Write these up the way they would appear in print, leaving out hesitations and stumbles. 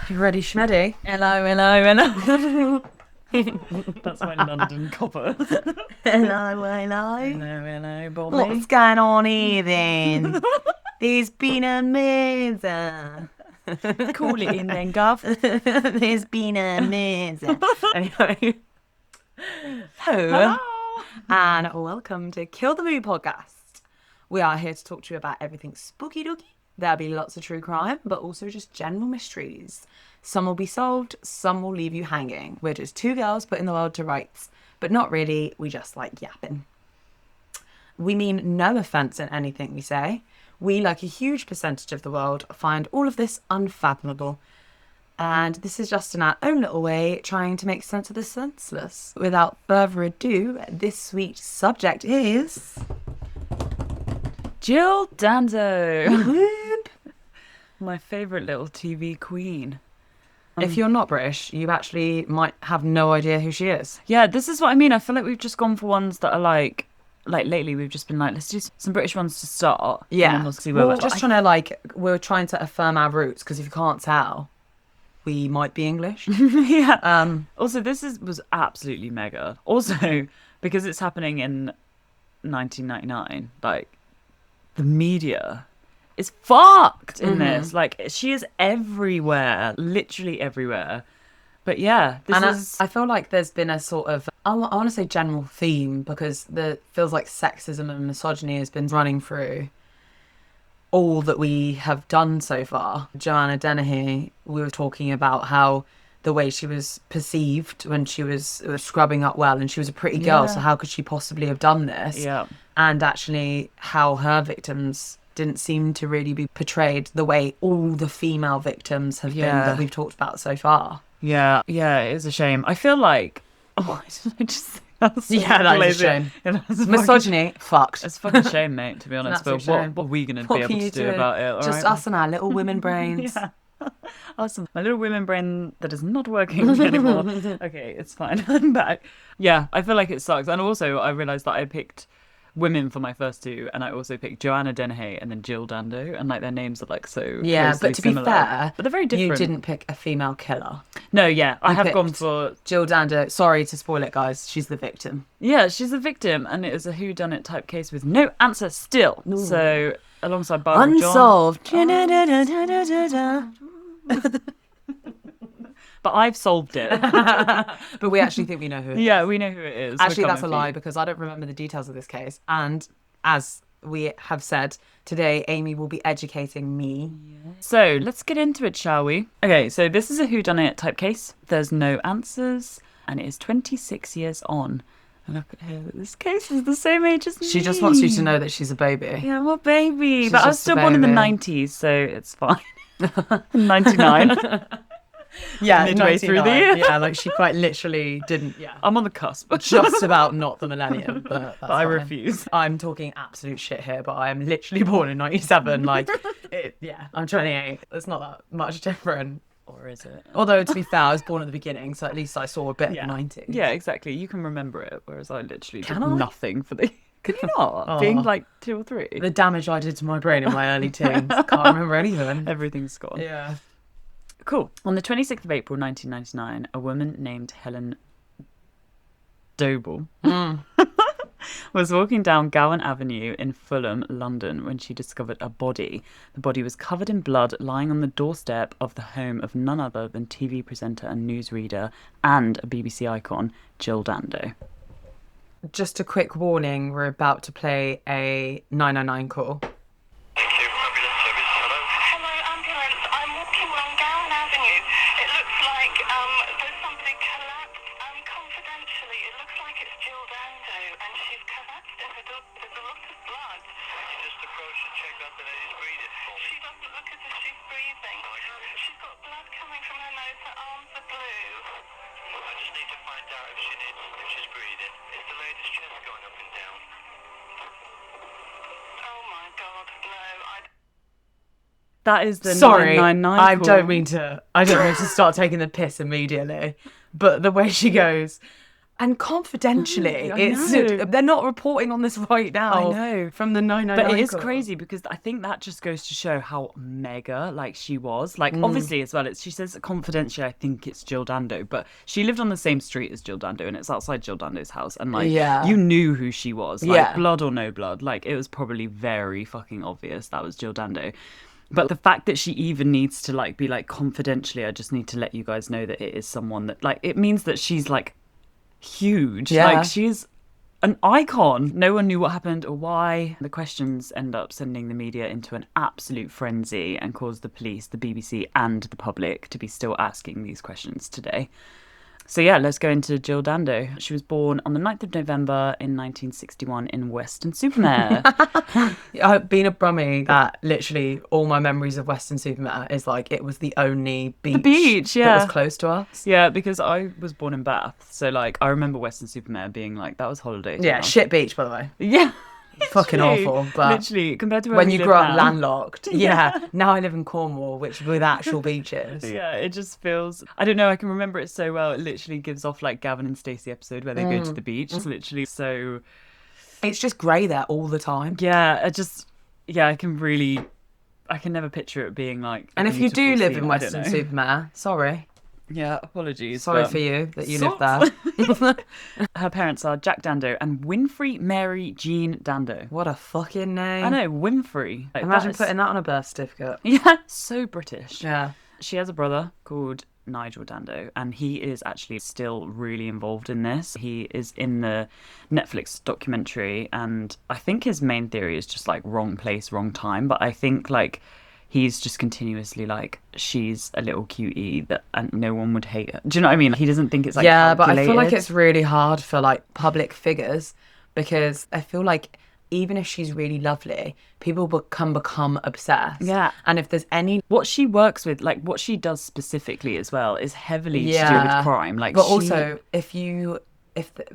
You ready, Schmeddy? Hello, hello, hello. That's my London copper. Hello, hello. Hello, hello, Bobby. What's going on here then? There's been a murder. Call it in then, Gov. There's been a murder. Anyway. Hello. And welcome to Kill the Mood podcast. We are here to talk to you about everything spooky dooky. There'll be lots of true crime, but also just general mysteries. Some will be solved, some will leave you hanging. We're just two girls putting the world to rights, but not really, we just like yapping. We mean no offence in anything we say. We, like a huge percentage of the world, find all of this unfathomable. And this is just in our own little way trying to make sense of the senseless. Without further ado, this week's subject is... Jill Dando. My favourite little TV queen. If you're not British, you actually might have no idea who she is. Yeah, this is what I mean. I feel like we've just gone for ones that are like lately we've just been like, let's do some British ones to start. Yeah. And then we'll see where We're just we're trying to affirm our roots, because if you can't tell, we might be English. Yeah. Also, was absolutely mega. Also, because it's happening in 1999, like, the media is fucked in this. Like, she is everywhere, literally everywhere. But yeah, I feel like there's been a sort of, I want to say general theme, because feels like sexism and misogyny has been running through all that we have done so far. Joanna Dennehy, we were talking about how the way she was perceived when she was scrubbing up well, and she was a pretty girl, so how could she possibly have done this? Yeah. And actually how her victims didn't seem to really be portrayed the way all the female victims have been that we've talked about so far. Yeah, it is a shame. I feel like... Oh, I just... That's so that is a shame. Misogyny, fucked. It's a fucking shame, mate, to be honest. But shame. what are we going to be able to do about it? Just us and our little women brains. Yeah. Awesome. My little women brain that is not working anymore. Okay, it's fine. I'm back. Yeah, I feel like it sucks. And also, I realised that I picked women for my first two, and I also picked Joanna Dennehy and then Jill Dando, and like their names are like so closely but to similar. Be fair, but they're very different. You didn't pick a female killer. No, yeah, I have gone for Jill Dando. Sorry to spoil it, guys. She's the victim. Yeah, she's the victim, and it is a whodunit type case with no answer still. Ooh. So alongside Barbara Unsolved. But I've solved it. But we actually think we know who it is. Yeah, we know who it is. Actually, that's a lie, because I don't remember the details of this case. And as we have said, today Amy will be educating me. Yeah. So let's get into it, shall we? Okay, so this is a whodunit type case. There's no answers, and it is 26 years on. And look at her. This case is the same age as me. She just wants you to know that she's a baby. Yeah, I'm a baby. But I was still born in the 90s, so it's fine. 99. Yeah, midway through the year. Yeah, like she quite literally didn't. Yeah, I'm on the cusp. Just about not the millennium, but that's I fine. refuse. I'm talking absolute shit here, but I am literally born in 97. Like, I'm 28. It's not that much different. Or is it? Although, to be fair, I was born at the beginning, so at least I saw a bit of the 90s. Yeah, exactly. You can remember it, whereas I literally did I? nothing for the... Can you not? Being like 2 or 3? The damage I did to my brain in my early teens. Can't remember anything. Everything's gone. Yeah. Cool. On the 26th of April 1999, a woman named Helen Doble was walking down Gowan Avenue in Fulham, London, when she discovered a body. The body was covered in blood, lying on the doorstep of the home of none other than TV presenter and newsreader and a BBC icon, Jill Dando. Just a quick warning, we're about to play a 999 call. That is the Sorry, 999 I call. don't mean to start taking the piss immediately, but the way she goes, and confidentially, I know. they're not reporting on this right now. I know. From the 999 But it is call. crazy because I think that just goes to show how mega like she was. Like obviously as well, she says confidentially, I think it's Jill Dando, but she lived on the same street as Jill Dando and it's outside Jill Dando's house. And like you knew who she was. Like blood or no blood. Like it was probably very fucking obvious that was Jill Dando. But the fact that she even needs to like be like confidentially, I just need to let you guys know that it is someone that like it means that she's like huge. Like she's an icon. No one knew what happened or why. The questions end up sending the media into an absolute frenzy and cause the police, the BBC and the public to be still asking these questions today. So yeah, let's go into Jill Dando. She was born on the 9th of November in 1961 in Weston-super-Mare. I've been a brummie that literally all my memories of Weston-super-Mare is like it was the only beach, that was close to us. Yeah, because I was born in Bath, so like I remember Weston-super-Mare being like that was holiday. Yeah, shit beach by the way. Yeah. Fucking awful, but literally compared to where when we you live grow up now. landlocked, now I live in Cornwall, which with actual beaches. Yeah, it just feels, I don't know, I can remember it so well. It literally gives off like Gavin and Stacey episode where they go to the beach. It's literally so, it's just grey there all the time. Yeah, I can never picture it being like a and if you do beautiful live scene. in Weston-super-Mare, sorry. Yeah, apologies. Sorry for you that you live there. Her parents are Jack Dando and Winfrey Mary Jean Dando. What a fucking name. I know, Winfrey. Like, Imagine putting that on a birth certificate. Yeah, so British. Yeah. She has a brother called Nigel Dando, and he is actually still really involved in this. He is in the Netflix documentary, and I think his main theory is just like wrong place, wrong time. But I think like he's just continuously like, she's a little cutie that and no one would hate her. Do you know what I mean? He doesn't think it's like but I feel like calculated. it's really hard for like public figures because I feel like even if she's really lovely, people can become obsessed. Yeah. And if there's any... What she works with, like what she does specifically as well, is heavily to do with crime. Like, but also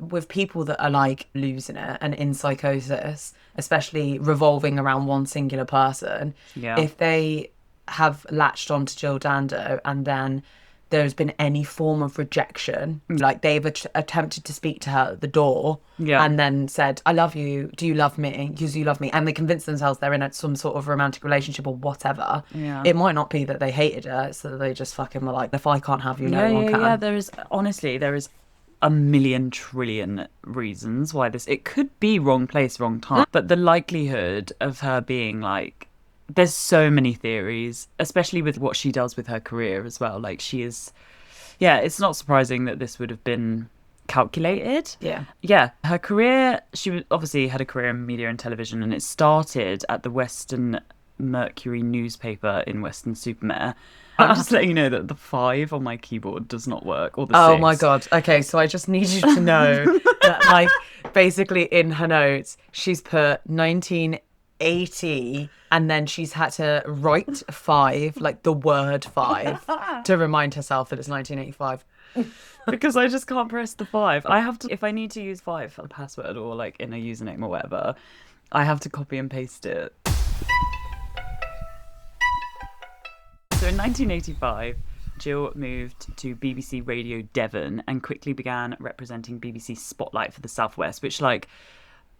with people that are like losing it and in psychosis, especially revolving around one singular person, if they have latched onto Jill Dando and then there's been any form of rejection, like they've attempted to speak to her at the door and then said, I love you, do you love me, because you love me, and they convince themselves they're in some sort of romantic relationship or whatever, it might not be that they hated her, so they just fucking were like, if I can't have you, no one can. Yeah, there is a million trillion reasons why it could be wrong place, wrong time. But the likelihood of her being like, there's so many theories, especially with what she does with her career as well. Like she is, it's not surprising that this would have been calculated. Yeah. Her career, she obviously had a career in media and television, and it started at the Western Mercury newspaper in Weston-super-Mare. I'm just letting you know that the 5 on my keyboard does not work, or the 6. Oh my god. Okay, so I just need you to know that, like, basically in her notes, she's put 1980, and then she's had to write 5, like the word 5, to remind herself that it's 1985. Because I just can't press the 5. I have to, if I need to use 5 for the password or like in a username or whatever, I have to copy and paste it. So in 1985, Jill moved to BBC Radio Devon and quickly began representing BBC Spotlight for the Southwest, which, like,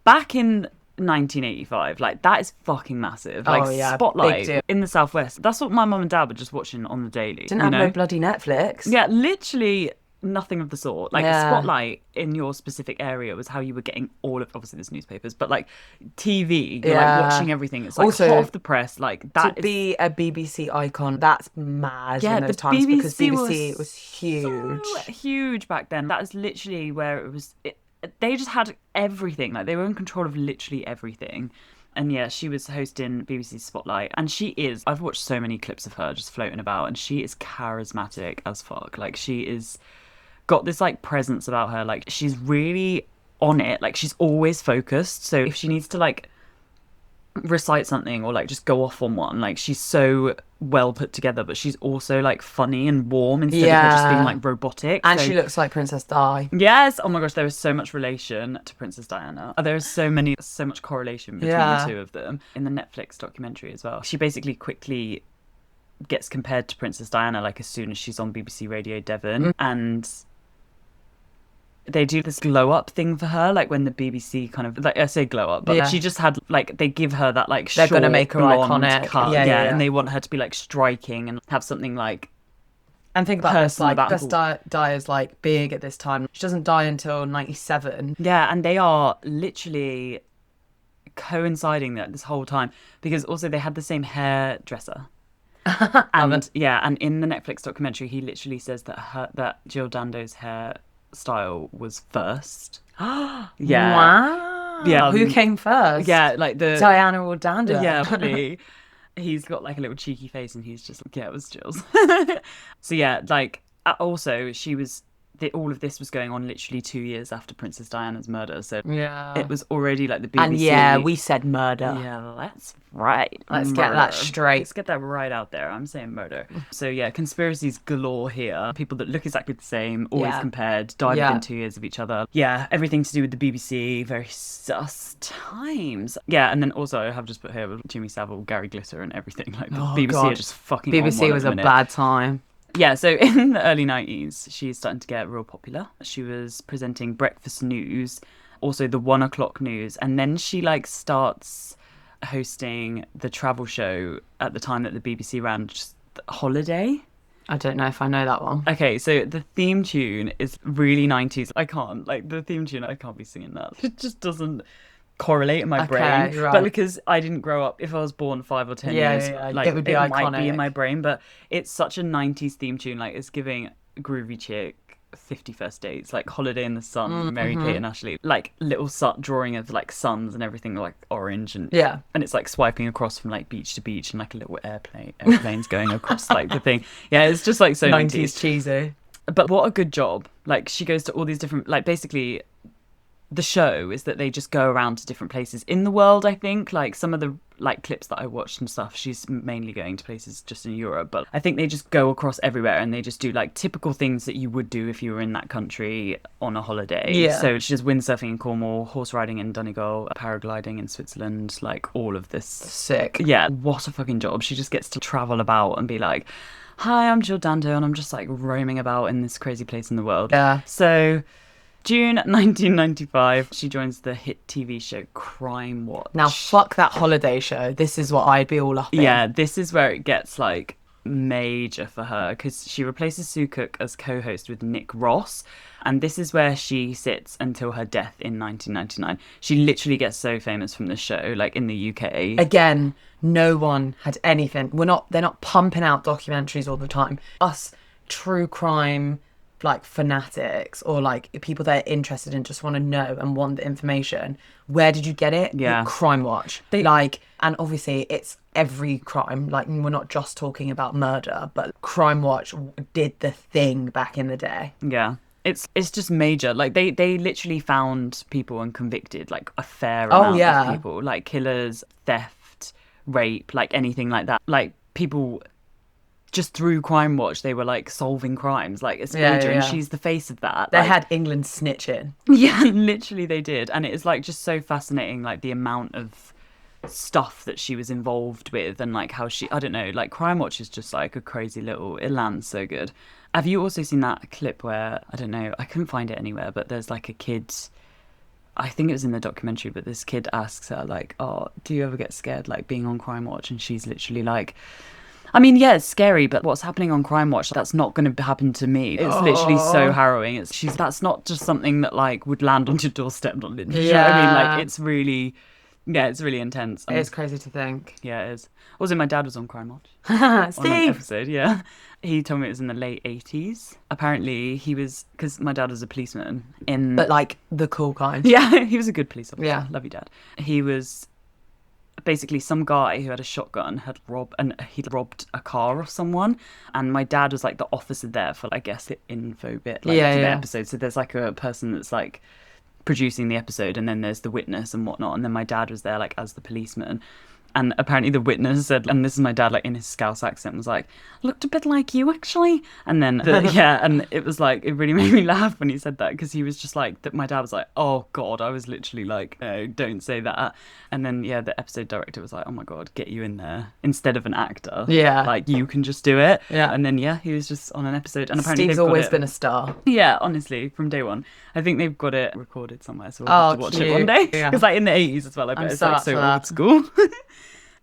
back in 1985, like, that is fucking massive. Like, Spotlight in the Southwest. That's what my mum and dad were just watching on the daily. Didn't have no bloody Netflix. Yeah, literally nothing of the sort. Like, Spotlight in your specific area was how you were getting all of, obviously there's newspapers, but like TV, you're like watching everything. It's like also, hot off the press. Like that to be a BBC icon, that's mad in those times, because BBC was huge. So huge back then. That was literally where it was, they just had everything. Like they were in control of literally everything. And yeah, she was hosting BBC Spotlight, and she is, I've watched so many clips of her just floating about, and she is charismatic as fuck. Like she is got this like presence about her. Like she's really on it. Like she's always focused. So if she needs to like recite something or like just go off on one, like she's so well put together, but she's also like funny and warm instead of her just being like robotic. And she looks like Princess Di. Yes. Oh my gosh, there is so much relation to Princess Diana. There is so much correlation between the two of them in the Netflix documentary as well. She basically quickly gets compared to Princess Diana like as soon as she's on BBC Radio Devon, and they do this glow up thing for her, like when the BBC kind of, like, I say glow up, but she just had like, they give her that like They're short gonna make her blonde iconic. cut, Yeah. and they want her to be like striking and have something like. And think about this, like, about Princess Diana's like big at this time. She doesn't die until 97. Yeah, and they are literally coinciding that this whole time, because also they had the same hairdresser. And and in the Netflix documentary, he literally says that Jill Dando's hairstyle was first. Yeah. Wow. Yeah. Who came first? Yeah, like the Diana or Dando? Yeah, probably. He's got like a little cheeky face, and he's just like, yeah, it was Jill's. So yeah, like also she was. All of this was going on literally 2 years after Princess Diana's murder, so Yeah. it was already like the BBC. And yeah, we said murder. Yeah, that's right. Let's get that straight. Let's get that right out there. I'm saying murder. So yeah, conspiracies galore here. People that look exactly the same, always compared, died within 2 years of each other. Yeah, everything to do with the BBC. Very sus times. Yeah, and then also I have just put here with Jimmy Savile, Gary Glitter, and everything. Like the BBC are just fucking. BBC was a bad time. Yeah, so in the early 90s, she's starting to get real popular. She was presenting breakfast news, also the 1 o'clock news, and then she like starts hosting the travel show at the time that the BBC ran, just Holiday. I don't know if I know that one. Okay, so the theme tune is really 90s. I can't be singing that. It just doesn't correlate in my brain, right. But because I didn't grow up, if I was born 5 or 10 years, like it would be iconic. Might be in my brain. But it's such a 90s theme tune, like it's giving groovy chick 50 First Dates, like Holiday in the Sun, Mary Kate and Ashley, like little drawing of like suns and everything, like orange, and and it's like swiping across from like beach to beach, and like a little airplanes going across like the thing. Yeah, it's just like so 90s cheesy. But what a good job. Like she goes to all these different, like basically the show is that they just go around to different places in the world. I think like some of the like clips that I watched and stuff, she's mainly going to places just in Europe, but I think they just go across everywhere and they just do like typical things that you would do if you were in that country on a holiday. So she does windsurfing in Cornwall, horse riding in Donegal, paragliding in Switzerland, like all of this. Sick. Yeah, what a fucking job. She just gets to travel about and be like, hi, I'm Jill Dando, and I'm just like roaming about in this crazy place in the world. Yeah. So June 1995, she joins the hit TV show Crime Watch. Now, fuck that Holiday show. This is what I'd be all up in. Yeah, this is where it gets, like, major for her, because she replaces Sue Cook as co-host with Nick Ross, and this is where she sits until her death in 1999. She literally gets so famous from the show, like, in the UK. Again, no one had anything. They're not pumping out documentaries all the time. Us true crime like fanatics or like people that are interested and just want to know and want the information. Where did you get it? Yeah. Crime Watch. And obviously it's every crime. Like we're not just talking about murder, but Crime Watch did the thing back in the day. Yeah. It's just major. Like they literally found people and convicted like a fair amount of people, like killers, theft, rape, like anything like that. Like people just through Crime Watch, they were like solving crimes. Like it's major, and she's the face of that. They had England snitching. Yeah, literally they did, and it is like just so fascinating, like the amount of stuff that she was involved with, and like how she, I don't know, like Crime Watch is just like a crazy little. It lands so good. Have you also seen that clip where I don't know, I couldn't find it anywhere, but there's like a kid. I think it was in the documentary, but this kid asks her like, "Oh, do you ever get scared like being on Crime Watch?" And she's literally like, I mean, yeah, it's scary, but what's happening on Crime Watch, that's not going to happen to me. It's literally so harrowing. That's not just something that like would land on your doorstep. You know what I mean? Like it's really intense. It's crazy to think. Yeah, it is. Also, my dad was on Crime Watch. Steve! On an episode, yeah. He told me it was in the late 80s. Apparently, he was, because my dad was a policeman in... But like the cool kind. Yeah, he was a good police officer. Yeah. Love you, Dad. He was... Basically, some guy who had a shotgun he'd robbed a car of someone, and my dad was like the officer there for, I guess, the info bit, like the episode. So there's like a person that's like producing the episode, and then there's the witness and whatnot, and then my dad was there like as the policeman, And apparently the witness said, and this is my dad, like in his Scouse accent, was like, looked a bit like you actually. And then, and it was like, it really made me laugh when he said that, because he was just like, that my dad was like, oh God, I was literally like, no, don't say that. And then, the episode director was like, oh my God, get you in there instead of an actor. Yeah. Like, you can just do it. Yeah. And then, he was just on an episode. And apparently Steve's always been a star. Yeah, honestly, from day one. I think they've got it recorded somewhere, so we'll have to watch it one day. Yeah. Because like in the 80s as well, I bet it's like so old school.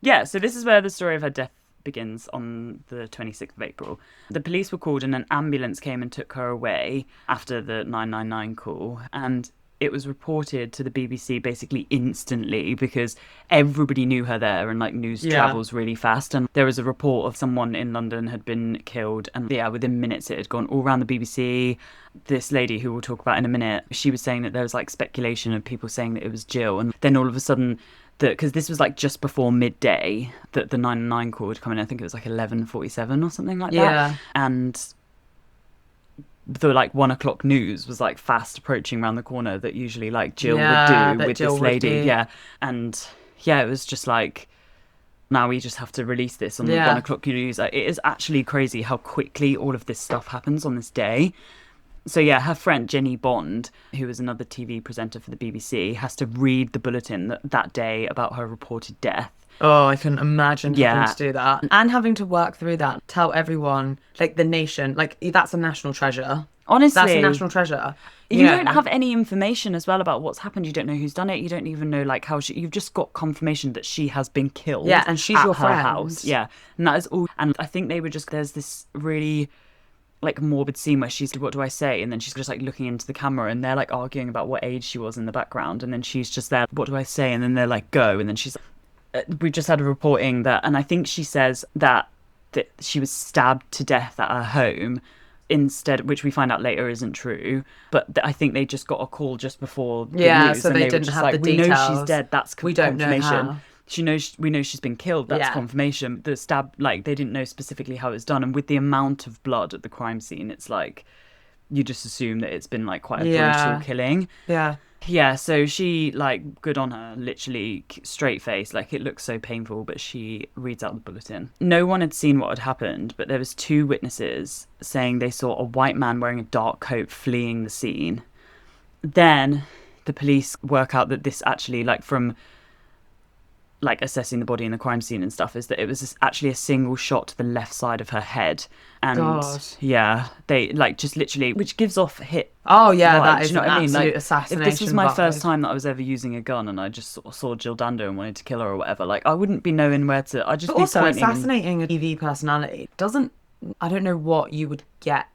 Yeah, so this is where the story of her death begins on the 26th of April. The police were called and an ambulance came and took her away after the 999 call. And it was reported to the BBC basically instantly because everybody knew her there, and like news travels really fast. And there was a report of someone in London had been killed, and within minutes it had gone all around the BBC. This lady who we'll talk about in a minute, she was saying that there was like speculation of people saying that it was Jill, and then all of a sudden, because this was like just before midday that the 999 call would come in. I think it was like 11:47 or something like that. Yeah. And the like 1 o'clock news was like fast approaching around the corner that usually like Jill would do with this lady. Yeah. And it was just like, now we just have to release this on the 1 o'clock news. It is actually crazy how quickly all of this stuff happens on this day. So her friend Jenny Bond, who is another TV presenter for the BBC, has to read the bulletin that day about her reported death. Oh, I can imagine having to do that. And having to work through that. Tell everyone, like the nation, like that's a national treasure. Honestly. That's a national treasure. You don't have any information as well about what's happened. You don't know who's done it. You don't even know like how you've just got confirmation that she has been killed. Yeah, and she's at your her friend. house. Yeah, and that is all. And I think they were just, there's this really like morbid scene where she's, what do I say? And then she's just like looking into the camera and they're like arguing about what age she was in the background. And then she's just there, what do I say? And then they're like, go. And then she's, we just had a reporting that, and I think she says that she was stabbed to death at her home instead, which we find out later isn't true. But I think they just got a call just before the news, so and they didn't have like, the details. We know she's dead. That's we don't confirmation. Know how. We know she's been killed. That's confirmation. The stab, like they didn't know specifically how it was done, and with the amount of blood at the crime scene, it's like you just assume that it's been like quite a brutal killing. Yeah, so she, like, good on her, literally straight face, like it looks so painful, but she reads out the bulletin. No one had seen what had happened, but there was 2 witnesses saying they saw a white man wearing a dark coat fleeing the scene. Then the police work out that this actually, like from like assessing the body in the crime scene and stuff, is that it was actually a single shot to the left side of her head. And they like just literally, which gives off hit. Oh yeah, that is you know an what I mean? absolute Like, assassination. if this was my first time that I was ever using a gun and I just sort of saw Jill Dando and wanted to kill her or whatever, like I wouldn't be knowing where to. I just but be also pointing assassinating a TV personality doesn't. I don't know what you would get.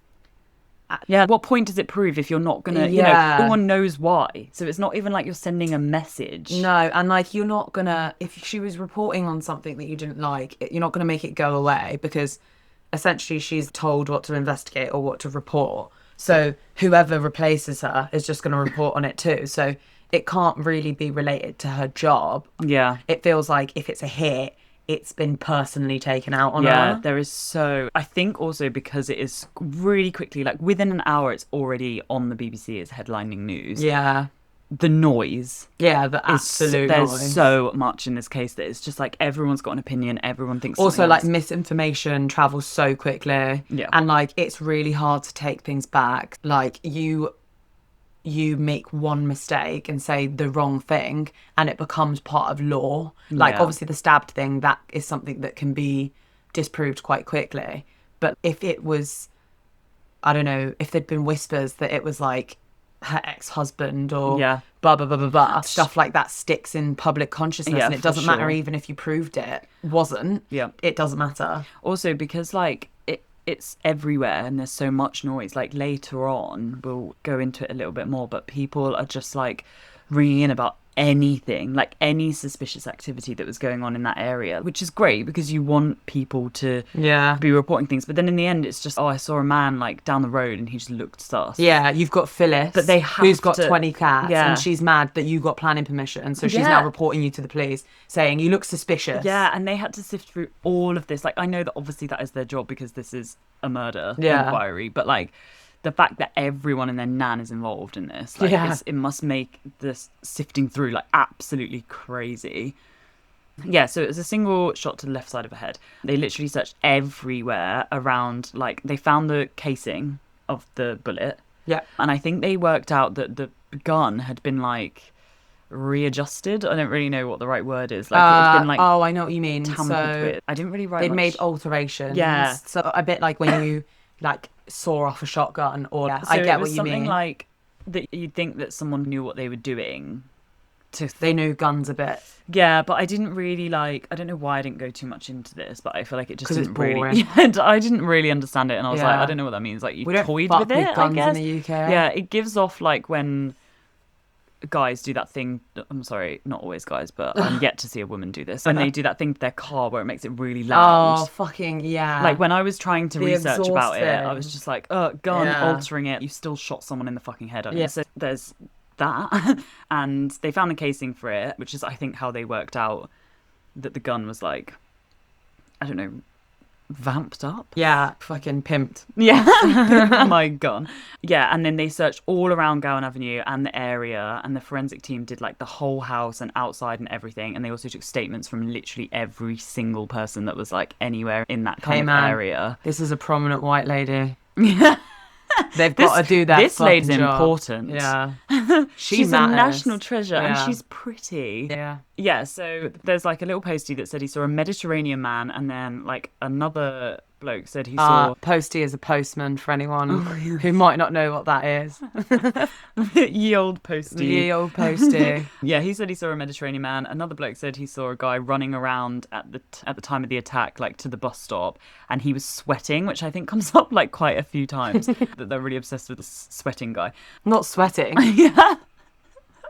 What point does it prove if you're not gonna, you know, no one knows why. So it's not even like you're sending a message. No, and like you're not gonna, if she was reporting on something that you didn't like, you're not gonna make it go away because essentially she's told what to investigate or what to report. So whoever replaces her is just gonna report on it too. So it can't really be related to her job. Yeah. It feels like if it's a hit, it's been personally taken out on her. Yeah, there is so... I think also because it is really quickly, like within an hour, it's already on the BBC as headlining news. Yeah. The noise. Yeah, the absolute there's noise. so much in this case that it's just like everyone's got an opinion, everyone thinks also like else. Misinformation travels so quickly. Yeah. And like it's really hard to take things back. Like you make one mistake and say the wrong thing and it becomes part of law. Like obviously the stabbed thing, that is something that can be disproved quite quickly. But if it was, I don't know, if there'd been whispers that it was like her ex-husband or blah, blah, blah, blah, blah, stuff like that sticks in public consciousness and it doesn't matter even if you proved it wasn't. Yeah. It doesn't matter. Also because like it's everywhere and there's so much noise. Like later on, we'll go into it a little bit more, but people are just like ringing in about anything, like any suspicious activity that was going on in that area, which is great because you want people to be reporting things. But then in the end, it's just, I saw a man like down the road and he just looked sus. Yeah, you've got Phyllis, but who's got 20 cats and she's mad that you got planning permission. So she's now reporting you to the police saying you look suspicious. Yeah, and they had to sift through all of this. Like, I know that obviously that is their job because this is a murder inquiry, but like, the fact that everyone and their nan is involved in this, like, it must make this sifting through like absolutely crazy. Yeah, so it was a single shot to the left side of her head. They literally searched everywhere around, like, they found the casing of the bullet. Yeah. And I think they worked out that the gun had been, like, readjusted. I don't really know what the right word is. Like, it had been, like, Oh, I know what you mean. tampered So with. I didn't really write they'd much. made alterations. Yeah. So a bit like when you like saw off a shotgun, or So I it get was what you something mean. like that you'd think that someone knew what they were doing. They knew guns a bit. Yeah, but I didn't really like. I don't know why I didn't go too much into this, but I feel like it just 'Cause it's didn't really. boring. Yeah, I didn't really understand it, and I was like, Yeah. I don't know what that means. Like you We don't toyed fuck with it, with guns I guess. in the UK. Yeah, it gives off like when guys do that thing. I'm sorry, not always guys, but I'm yet to see a woman do this. When they do that thing to their car where it makes it really loud. Oh, fucking yeah. Like when I was trying to The research about it, I exhaust was thing. just like, gun Yeah. altering it. You still shot someone in the fucking head. Yeah. So there's that. And they found the casing for it, which is, I think, how they worked out that the gun was like, I don't know, vamped up. Yeah, fucking pimped. Yeah. My gun. Yeah. And then they searched all around Gowan Avenue and the area, and the forensic team did like the whole house and outside and everything. And they also took statements from literally every single person that was like anywhere in that kind Hey of man, area. this is a prominent white lady. Yeah. They've got to do that. This lady's fucking job. important. Yeah. She's a matters. national treasure, and Yeah. she's pretty. Yeah. Yeah, so there's like a little postie that said he saw a Mediterranean man, and then like another bloke said he saw Postie is a postman for anyone who might not know what that is. ye old postie. Ye old postie. Yeah, he said he saw a Mediterranean man. Another bloke said he saw a guy running around at the time of the attack, like to the bus stop, and he was sweating, which I think comes up like quite a few times. That they're really obsessed with this sweating guy. Not sweating. Yeah,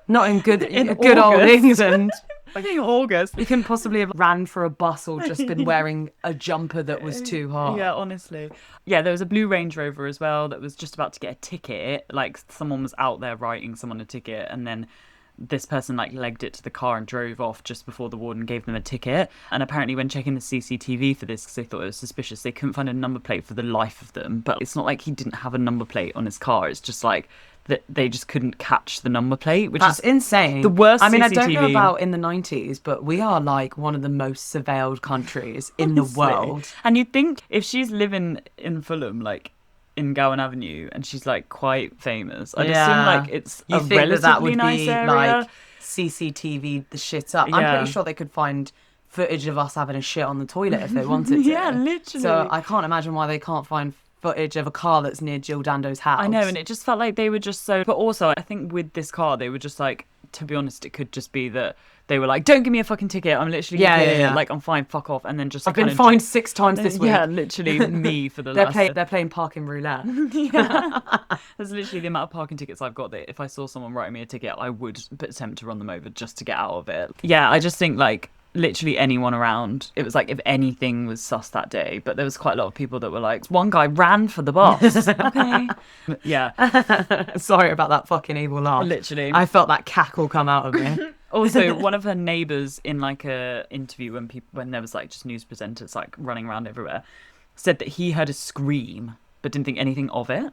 Not in good In good old August. England. I think August. You couldn't possibly have ran for a bus or just been wearing a jumper that was too hot. Yeah, honestly. Yeah, there was a blue Range Rover as well that was just about to get a ticket. Like someone was out there writing someone a ticket, and then this person like legged it to the car and drove off just before the warden gave them a ticket. And apparently when checking the CCTV for this, because they thought it was suspicious, they couldn't find a number plate for the life of them. But it's not like he didn't have a number plate on his car. It's just like that they just couldn't catch the number plate, which That's is insane. the worst I mean, I don't know CCTV. about in the 90s, but we are like one of the most surveilled countries in the Honestly. world. And you'd think if she's living in Fulham, like in Gowan Avenue, and she's like quite famous, I'd assume like it's You a think relatively that would nice be area. like CCTV the shit up. I'm Yeah. pretty sure they could find footage of us having a shit on the toilet if they wanted to. Yeah, literally. So I can't imagine why they can't find footage of a car that's near Jill Dando's house. I know, and it just felt like they were just so. But also, I think with this car, they were just like, to be honest, it could just be that they were like, "Don't give me a fucking ticket. I'm literally Yeah. like I'm fine. Fuck off." And then just I've been kind of fined 6 times this week. Yeah, literally me for the They're, last. they're playing parking roulette. Yeah. That's literally the amount of parking tickets I've got that if I saw someone writing me a ticket, I would attempt to run them over just to get out of it. Yeah, I just think like literally anyone around, it was like if anything was sus that day, but there was quite a lot of people that were like, one guy ran for the boss. Okay. Yeah, Sorry about that fucking evil laugh. literally. I felt that cackle come out of me. Also, one of her neighbours in like a interview when there was like just news presenters like running around everywhere, said that he heard a scream but didn't think anything of it.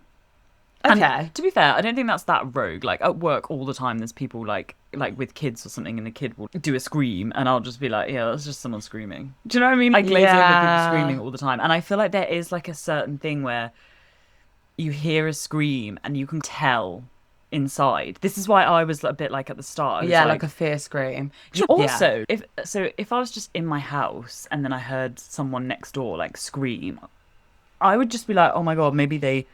Okay. And to be fair, I don't think that's that rogue. Like at work all the time, there's people like with kids or something, and the kid will do a scream, and I'll just be like, yeah, that's just someone screaming. Do you know what I mean? I glaze over Yeah. people screaming all the time, and I feel like there is like a certain thing where you hear a scream and you can tell inside. This is why I was a bit like at the start. I was Yeah, like a fear scream. Also, if I was just in my house and then I heard someone next door like scream, I would just be like, oh my god, maybe they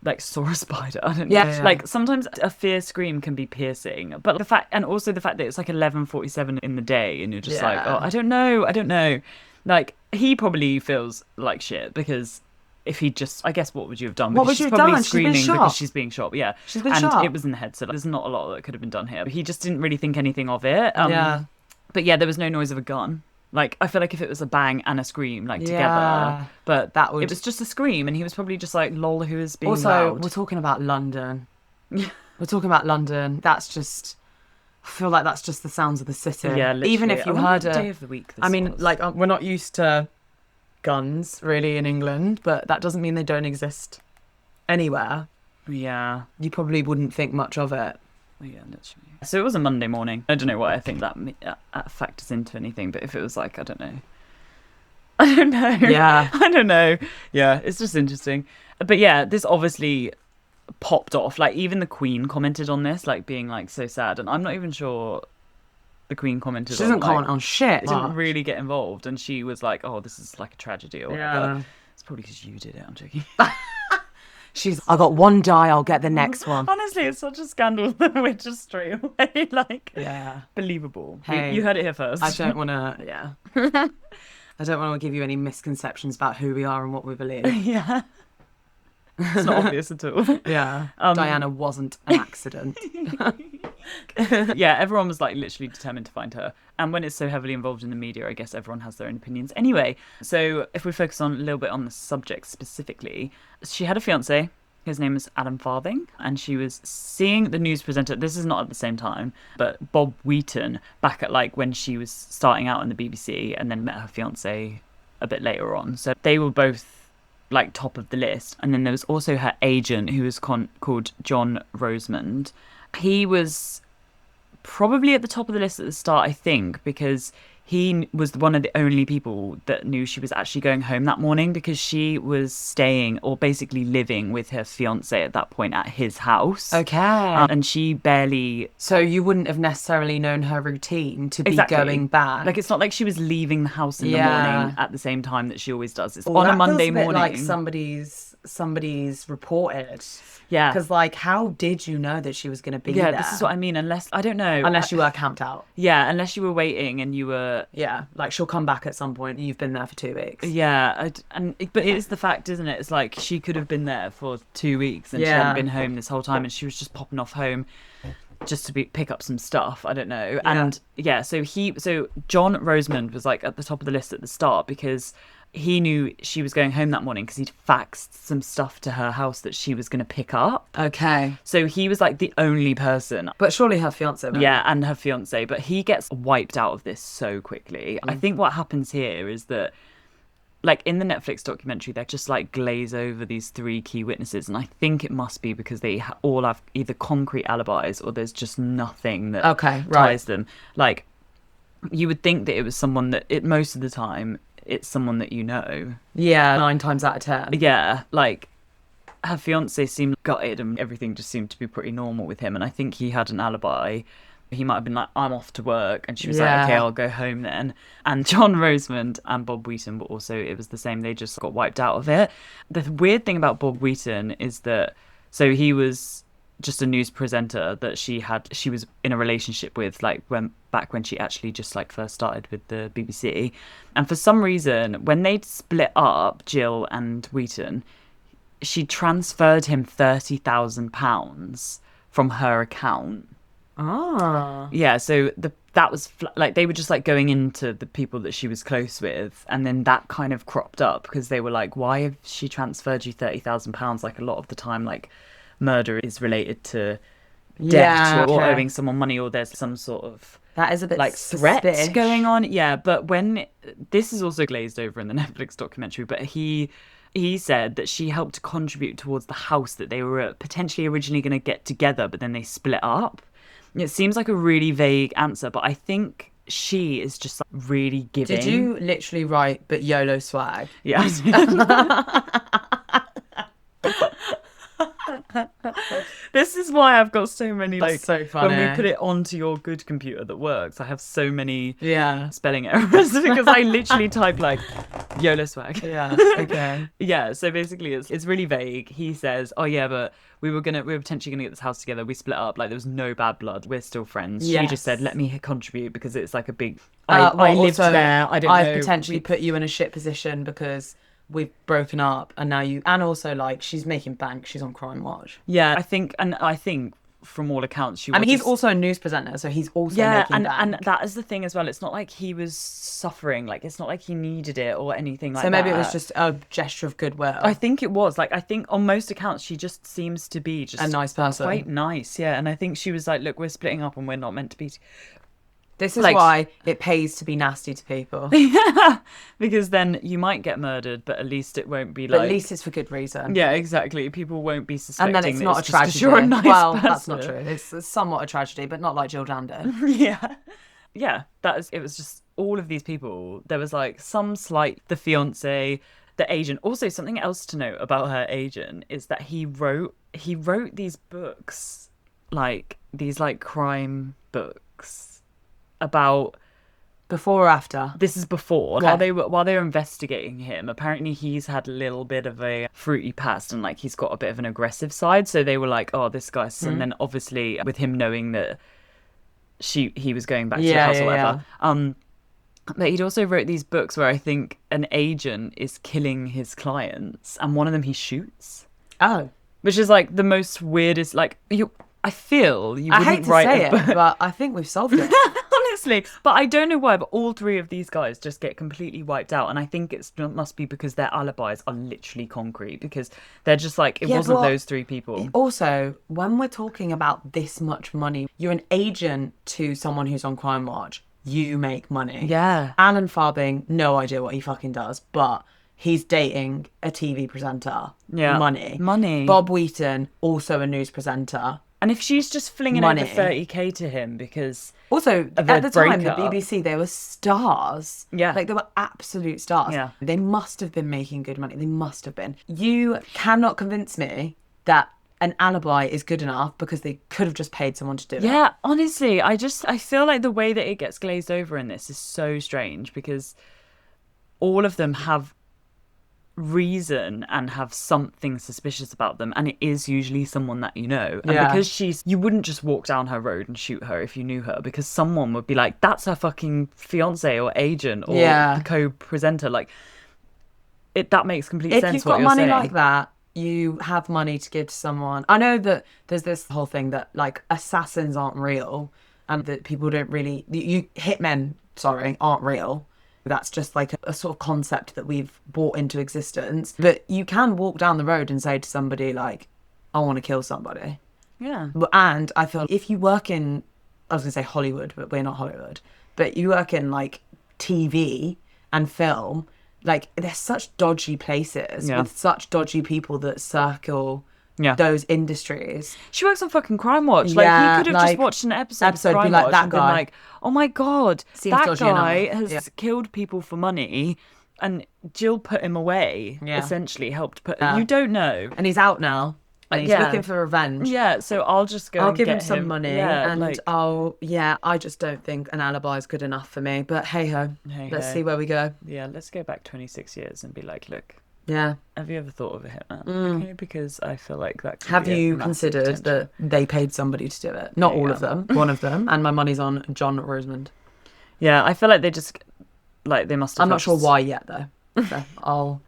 like saw a spider. I don't know. Yeah. Like sometimes a fear scream can be piercing, but the fact that it's like 11:47 in the day, and you're just like, Yeah. oh, I don't know. Like he probably feels like shit because. If he just, I guess, what would you have done? What Because would you she's have probably done? She's been screaming shot. because she's being shot. Yeah, She's been and shot. it was in the head, so there's not a lot that could have been done here. But he just didn't really think anything of it. Yeah. But yeah, there was no noise of a gun. Like I feel like if it was a bang and a scream like together, Yeah. but That would- it was just a scream, and he was probably just like, "Lol, who is being Also, loud?" we're talking about London. We're talking about London. That's just... I feel like that's just the sounds of the city. Yeah, literally. Even if you I wonder heard what a... day of the week this I mean, was. like, we're not used to guns, really, in England, but that doesn't mean they don't exist anywhere. Yeah, You probably wouldn't think much of it. Yeah, literally. So it was a Monday morning. I don't know why I think that factors into anything, but if it was like, I don't know. I don't know. Yeah. I don't know. Yeah, it's just interesting. But yeah, this obviously popped off. Like, even the Queen commented on this, like, being like so sad. And I'm not even sure the Queen commented She on, doesn't like, comment on shit. didn't much. really get involved. And she was like, oh, this is like a tragedy or whatever. Yeah. It's probably because you did it. I'm joking. I got one die, I'll get the next one. Honestly, it's such a scandal that we're just straight away like, Yeah. believable. Hey, You heard it here first. I don't want to, yeah. I don't want to give you any misconceptions about who we are and what we believe. Yeah. It's not obvious at all. Yeah. Diana wasn't an accident. Yeah, everyone was like literally determined to find her. And when it's so heavily involved in the media, I guess everyone has their own opinions. Anyway, so if we focus on a little bit on the subject specifically, she had a fiance. His name is Adam Farthing, and she was seeing the news presenter. This is not at the same time, but Bob Wheaton back at like when she was starting out in the BBC, and then met her fiance a bit later on. So they were both like top of the list. And then there was also her agent, who was called John Rosemond. He was probably at the top of the list at the start, I think, because he was one of the only people that knew she was actually going home that morning, because she was staying or basically living with her fiance at that point at his house. Okay. And she barely... So you wouldn't have necessarily known her routine to be Exactly. going back. Like, it's not like she was leaving the house in the morning at the same time that she always does. It's Well, on a that Monday feels a bit morning. like somebody's reported. Yeah. Because, like, how did you know that she was going to be Yeah, there? this is what I mean. Unless, I don't know. Unless you were camped out. Yeah, unless you were waiting and you were... Yeah, like she'll come back at some point and you've been there for 2 weeks. Yeah, but it is the fact, isn't it? It's like she could have been there for 2 weeks and she Yeah. hadn't been home this whole time, and she was just popping off home just to pick up some stuff. I don't know. And yeah, so John Rosemond was like at the top of the list at the start because he knew she was going home that morning because he'd faxed some stuff to her house that she was going to pick up. Okay. So he was like the only person. But surely her fiance. Then. Yeah, and her fiance, but he gets wiped out of this so quickly. I think what happens here is that, like, in the Netflix documentary, they just like glaze over these 3 key witnesses, and I think it must be because they all have either concrete alibis or there's just nothing that ties them. Like, you would think that it was someone that most of the time it's someone that you know. Yeah, 9 times out of 10. Yeah, like, her fiance seemed gutted and everything just seemed to be pretty normal with him, and I think he had an alibi. He might have been like, I'm off to work, and she was like, okay, I'll go home then. And John Rosemond and Bob Wheaton were also, it was the same, they just got wiped out of it. The weird thing about Bob Wheaton is that, so he was just a news presenter that she was in a relationship with, like, back when she actually just like first started with the BBC. And for some reason, when they'd split up, Jill and Wheaton, she transferred him £30,000 from her account. Ah. Yeah, so that was like they were just like going into the people that she was close with, and then that kind of cropped up because they were like, why have she transferred you £30,000? Like, a lot of the time, like, murder is related to debt or owing someone money, or there's some sort of that is a bit like threat going on. Yeah, but when this is also glazed over in the Netflix documentary, but he said that she helped to contribute towards the house that they were potentially originally going to get together, but then they split up. It seems like a really vague answer, but I think she is just like really giving. Did you literally write, but YOLO swag? Yeah. This is why I've got so many, like, so funny. when we put it onto your good computer that works, I have so many Yeah. spelling errors because I literally type like YOLO swag. Yeah. Okay. Yeah, so basically it's really vague. He says, oh yeah, but we were potentially gonna get this house together, we split up, like there was no bad blood, we're still friends. She just said, let me contribute because it's like a big I lived also, there, I don't know. I've potentially put you in a shit position because we've broken up, and now and also, like, she's making bank, she's on Crime Watch. Yeah, I think from all accounts she was. I mean, he's also a news presenter, so he's also making bank. And that is the thing as well. It's not like he was suffering, like it's not like he needed it or anything like that. So maybe it was just a gesture of goodwill. I think it was. Like, I think on most accounts she just seems to be just a nice person. Quite nice, yeah. And I think she was like, look, we're splitting up and we're not meant to be This is Like- why it pays to be nasty to people. Yeah, because then you might get murdered, but at least it won't be But like. at least it's for good reason. Yeah, exactly. People won't be suspecting And then it's that not a just 'cause tragedy. you're a nice well, person. that's not true. It's somewhat a tragedy, but not like Jill Dando. Yeah. Yeah, it was just all of these people. There was like some slight, the fiance, the agent. Also, something else to note about her agent is that he wrote these books, like these like crime books about. Before or after? This is before, Okay. while they were investigating him. Apparently, he's had a little bit of a fruity past, and like he's got a bit of an aggressive side. So they were like, "Oh, this guy's," and then obviously with him knowing that he was going back to the Yeah, house or yeah, whatever. But he'd also wrote these books where I think an agent is killing his clients, and one of them he shoots, Oh. which is like the most weirdest. Like I feel you I wouldn't hate to write say a it, book. but I think we've solved it. Honestly, but I don't know why, but all three of these guys just get completely wiped out, and I think it must be because their alibis are literally concrete, because they're just like, it Yeah, wasn't but those three people. Also, when we're talking about this much money, you're an agent to someone who's on Crime Watch. You make money. Yeah. Alan Farbing, no idea what he fucking does, but he's dating a TV presenter. Yeah. Money. Money. Bob Wheaton, also a news presenter. And if she's just flinging Money. over 30k to him because Also, of at a the time, the breakup. BBC, they were stars. Yeah. Like, they were absolute stars. Yeah. They must have been making good money. They must have been. You cannot convince me that an alibi is good enough because they could have just paid someone to do it. Yeah, honestly, I feel like the way that it gets glazed over in this is so strange, because all of them have reason and have something suspicious about them, and it is usually someone that you know. And Yeah. because you wouldn't just walk down her road and shoot her if you knew her, because someone would be like, that's her fucking fiance or agent or Yeah. the co-presenter. Like, that makes complete If sense. you've what got you're money saying. like that, you have money to give to someone. I know that there's this whole thing that like assassins aren't real, and that people don't really hitmen, sorry, aren't real. That's just like a sort of concept that we've brought into existence. But you can walk down the road and say to somebody like, I want to kill somebody. Yeah. And I feel if you work in, I was going to say Hollywood, but we're not Hollywood, but you work in like TV and film, like there's such dodgy places Yeah. with such dodgy people that circle Yeah. those industries. She works on fucking Crime Watch. Like, Yeah, you could have like, just watched an episode be of Crime like, Watch that and been guy like, oh my God, seems that dodgy guy enough. has Yeah. killed people for money, and Jill put him away, Yeah. essentially helped put... Yeah. You don't know. And he's out now. And he's Yeah. looking for revenge. Yeah, so I'll just go I'll and give him get some money, Yeah, and like, I just don't think an alibi is good enough for me. But hey ho, let's Hey-ho. see where we go. yeah, let's go back 26 years and be like, look, Yeah. have you ever thought of a hitman? Okay, because I feel like that could Have be a you massive considered potential. that they paid somebody to do it? Not all of them, one of them, and my money's on John Rosemond. Yeah, I feel like they just... Like, they must have... I'm not sure just- why yet though. So I'll.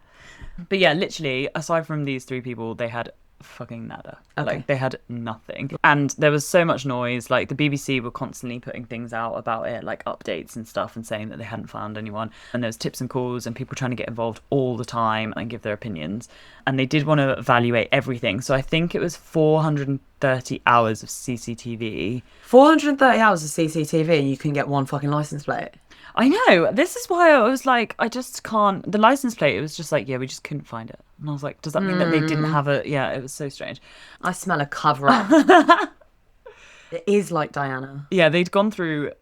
But yeah, literally, aside from these three people, they had fucking nada. Okay. Like, they had nothing. And there was so much noise. Like, the BBC were constantly putting things out about it, like updates and stuff, and saying that they hadn't found anyone. And there was tips and calls and people trying to get involved all the time and give their opinions. And they did want to evaluate everything. So I think it was 430 hours of CCTV. 430 hours of CCTV and you can get one fucking license plate. I know. This is why I was like, I just can't. The license plate, it was just like, yeah, we just couldn't find it. And I was like, does that mean that they didn't have a... Yeah, it was so strange. I smell a cover up. It is like Diana. Yeah, they'd gone through...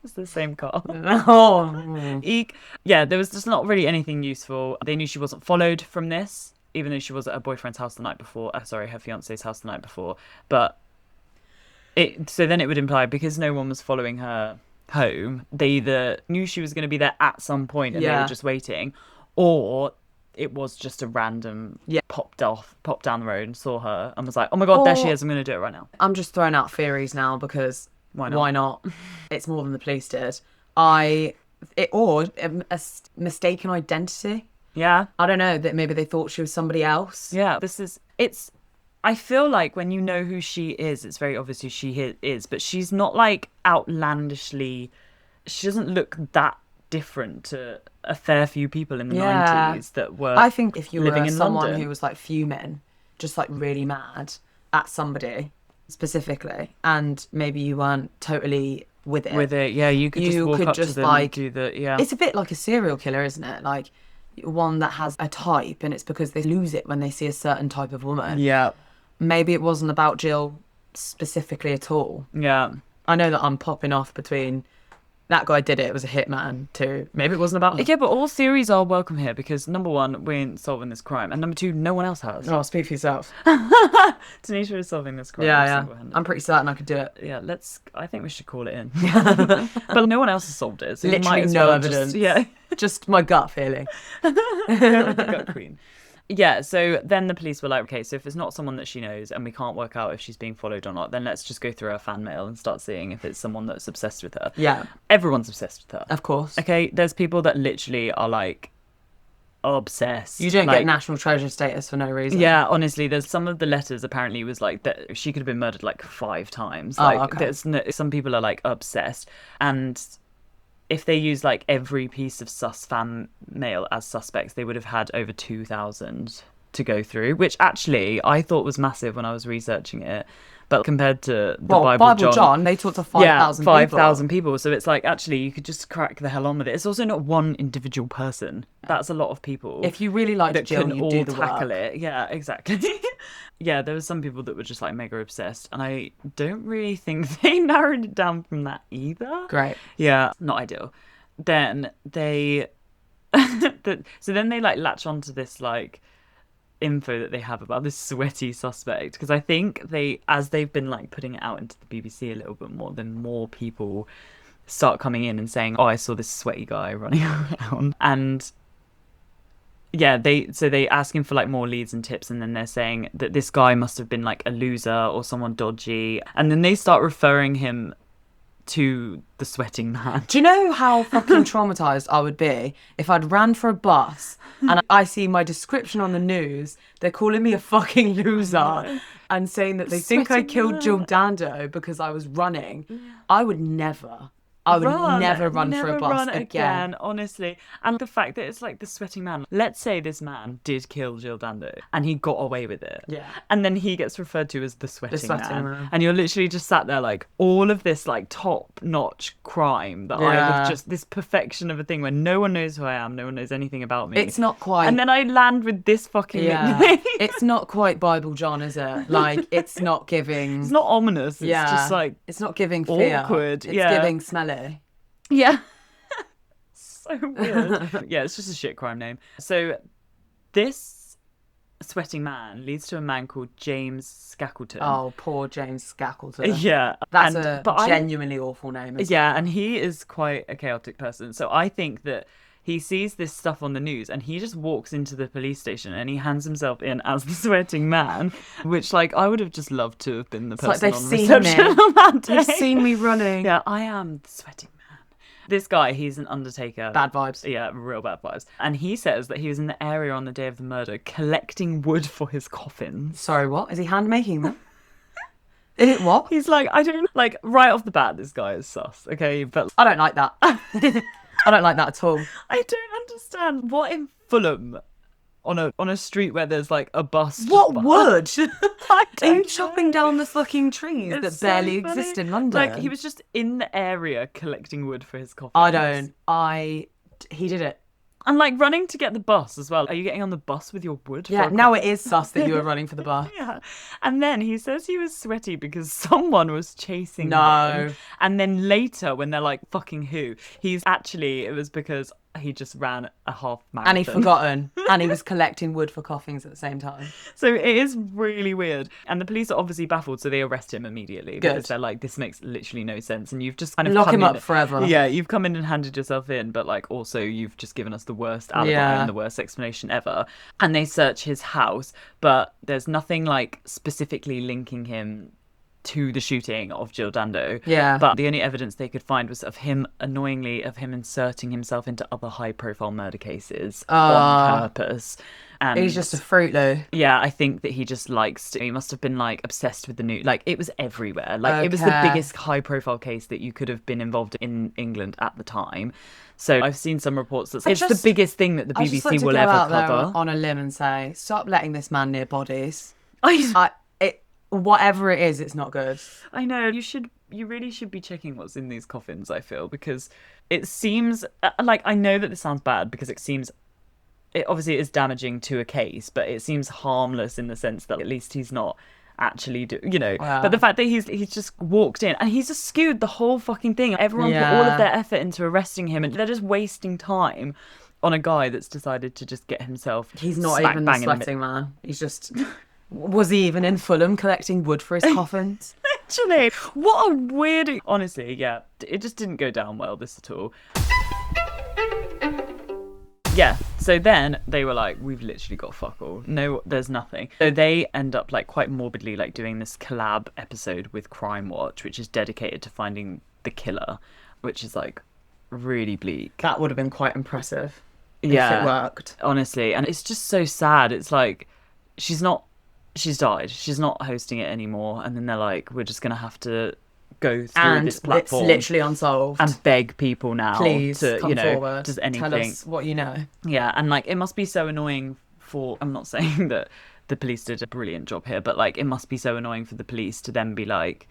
It's the same car. Oh. Eek. Yeah, there was just not really anything useful. They knew she wasn't followed from this, even though she was at her boyfriend's house the night before. Sorry, her fiance's house the night before. But so then it would imply, because no one was following her home, they either knew she was going to be there at some point and they Yeah. were just waiting, or it was just a random popped down the road and saw her and was like, oh my God, there she Or- is, I'm going to do it right now. I'm just throwing out theories now because Why not? why not? It's more than the police did. Or a mistaken identity. Yeah. I don't know, that maybe they thought she was somebody else. Yeah, I feel like when you know who she is, it's very obvious who she is, but she's not like outlandishly, she doesn't look that different to a fair few people in the 90s that were I think if you living were in someone London. who was like fuming, just like really mad at somebody, specifically, and maybe you weren't totally with it. With it, yeah, you could just walk up to them and do the, yeah. It's a bit like a serial killer, isn't it? Like one that has a type, and it's because they lose it when they see a certain type of woman. Yeah. Maybe it wasn't about Jill specifically at all. Yeah. I know that I'm popping off between that guy did it was a hitman too. Maybe it wasn't about her. Yeah, but all theories are welcome here because number one, we ain't solving this crime, and number two, no one else has. Oh, speak for yourself. Tanisha is solving this crime. Yeah. I'm pretty certain I could do it. Yeah, I think we should call it in. But no one else has solved it. So literally no evidence. Yeah. Just my gut feeling. Gut queen. Yeah, so then the police were like, okay, so if it's not someone that she knows and we can't work out if she's being followed or not, then let's just go through her fan mail and start seeing if it's someone that's obsessed with her. Yeah. Everyone's obsessed with her. Of course. Okay, there's people that literally are like obsessed. You don't get national treasure status for no reason. Yeah, honestly, there's some of the letters apparently was like that she could have been murdered like 5 times. Like, okay. Some people are like obsessed, and if they use like every piece of fan mail as suspects, they would have had over 2,000 to go through, which actually I thought was massive when I was researching it. But compared to the Bible John, they talked to 5,000 people. 5,000 people. So it's like, actually, you could just crack the hell on with it. It's also not one individual person. That's a lot of people. If you really liked Jill, you do the tackle work. it. Yeah, exactly. Yeah, there were some people that were just like mega obsessed, and I don't really think they narrowed it down from that either. Great. Yeah, not ideal. Then they, so then they like latch onto this like info that they have about this sweaty suspect, because I think as they've been like putting it out into the BBC a little bit more, then more people start coming in and saying, oh, I saw this sweaty guy running around. And yeah, they ask him for like more leads and tips, and then they're saying that this guy must have been like a loser or someone dodgy, and then they start referring him to the sweating man. Do you know how fucking traumatized I would be if I'd ran for a bus and I see my description on the news, they're calling me a fucking loser and saying that they think I killed Jill Dando because I was running? I would never run for a bus again. Honestly. And the fact that it's like the sweating man. Let's say this man did kill Jill Dando and he got away with it. Yeah. And then he gets referred to as the sweating man. And you're literally just sat there like all of this like top-notch crime that I have just this perfection of a thing where no one knows who I am, no one knows anything about me. It's not quite. And then I land with this fucking It's not quite Bible John, is it? Like it's not giving. It's not ominous. It's just like it's not giving fear. Awkward. It's giving smelly. Yeah. So weird. Yeah, it's just a shit crime name. So this sweating man leads to a man called James Shackleton. Oh, poor James Shackleton. Yeah. That's a genuinely awful name. Yeah, and he is quite a chaotic person. So I think that he sees this stuff on the news and he just walks into the police station and he hands himself in as the sweating man, which, like, I would have just loved to have been the person on reception on that day. They've seen me running. Yeah, I am the sweating man. This guy, he's an undertaker. Bad vibes. Yeah, real bad vibes. And he says that he was in the area on the day of the murder collecting wood for his coffin. Sorry, what? Is he hand making them? Is it what? He's like, I don't, like, right off the bat, this guy is sus, okay? But I don't like that. I don't like that at all. I don't understand. What in Fulham on a street where there's like a bus? What wood? Are you know. chopping down the fucking trees that barely exist in London? Like, he was just in the area collecting wood for his coffin. He did it. And like running to get the bus as well. Are you getting on the bus with your wood? Yeah, now it is sus that you were running for the bus. Yeah. And then he says he was sweaty because someone was chasing him. And then later when they're like, fucking who? It was because he just ran a half marathon. And he'd forgotten. And he was collecting wood for coffins at the same time. So it is really weird. And the police are obviously baffled, so they arrest him immediately. Good. Because they're like, this makes literally no sense. And you've just kind of lock him up forever. Yeah, you've come in and handed yourself in, but like also you've just given us the worst alibi and the worst explanation ever. And they search his house, but there's nothing like specifically linking him to the shooting of Jill Dando. Yeah. But the only evidence they could find was of him inserting himself into other high-profile murder cases on purpose. And he's just a Fruit Loo. Yeah, I think that he just he must have been like obsessed with the news. Like it was everywhere. Like it was the biggest high-profile case that you could have been involved in England at the time. So I've seen some reports that it's the biggest thing that the BBC will ever cover. On a limb and say, stop letting this man near bodies. whatever it is, it's not good. I know you really should be checking what's in these coffins, I feel, because it seems like, I know that this sounds bad because it obviously is damaging to a case, but it seems harmless in the sense that at least he's not actually Yeah. but the fact that he's just walked in and he's just skewed the whole fucking thing. Everyone put all of their effort into arresting him, and they're just wasting time on a guy that's decided to just get himself He's not smack even bang in the sweating, man. He's just... Was he even in Fulham collecting wood for his coffins? Actually, what a weird... Honestly, yeah, it just didn't go down well, this at all. Yeah, so then they were like, we've literally got fuck all. No, there's nothing. So they end up like quite morbidly like doing this collab episode with Crime Watch, which is dedicated to finding the killer, which is like really bleak. That would have been quite impressive if Yeah, it worked. honestly. And it's just so sad. It's like, she's died. She's not hosting it anymore. And then they're like, we're just going to have to go through And this platform. it's literally unsolved. And beg people now Please to, come forward. does anything. Tell us what you know. Yeah, and like it must be so annoying I'm not saying that the police did a brilliant job here, but like it must be so annoying for the police to then be like,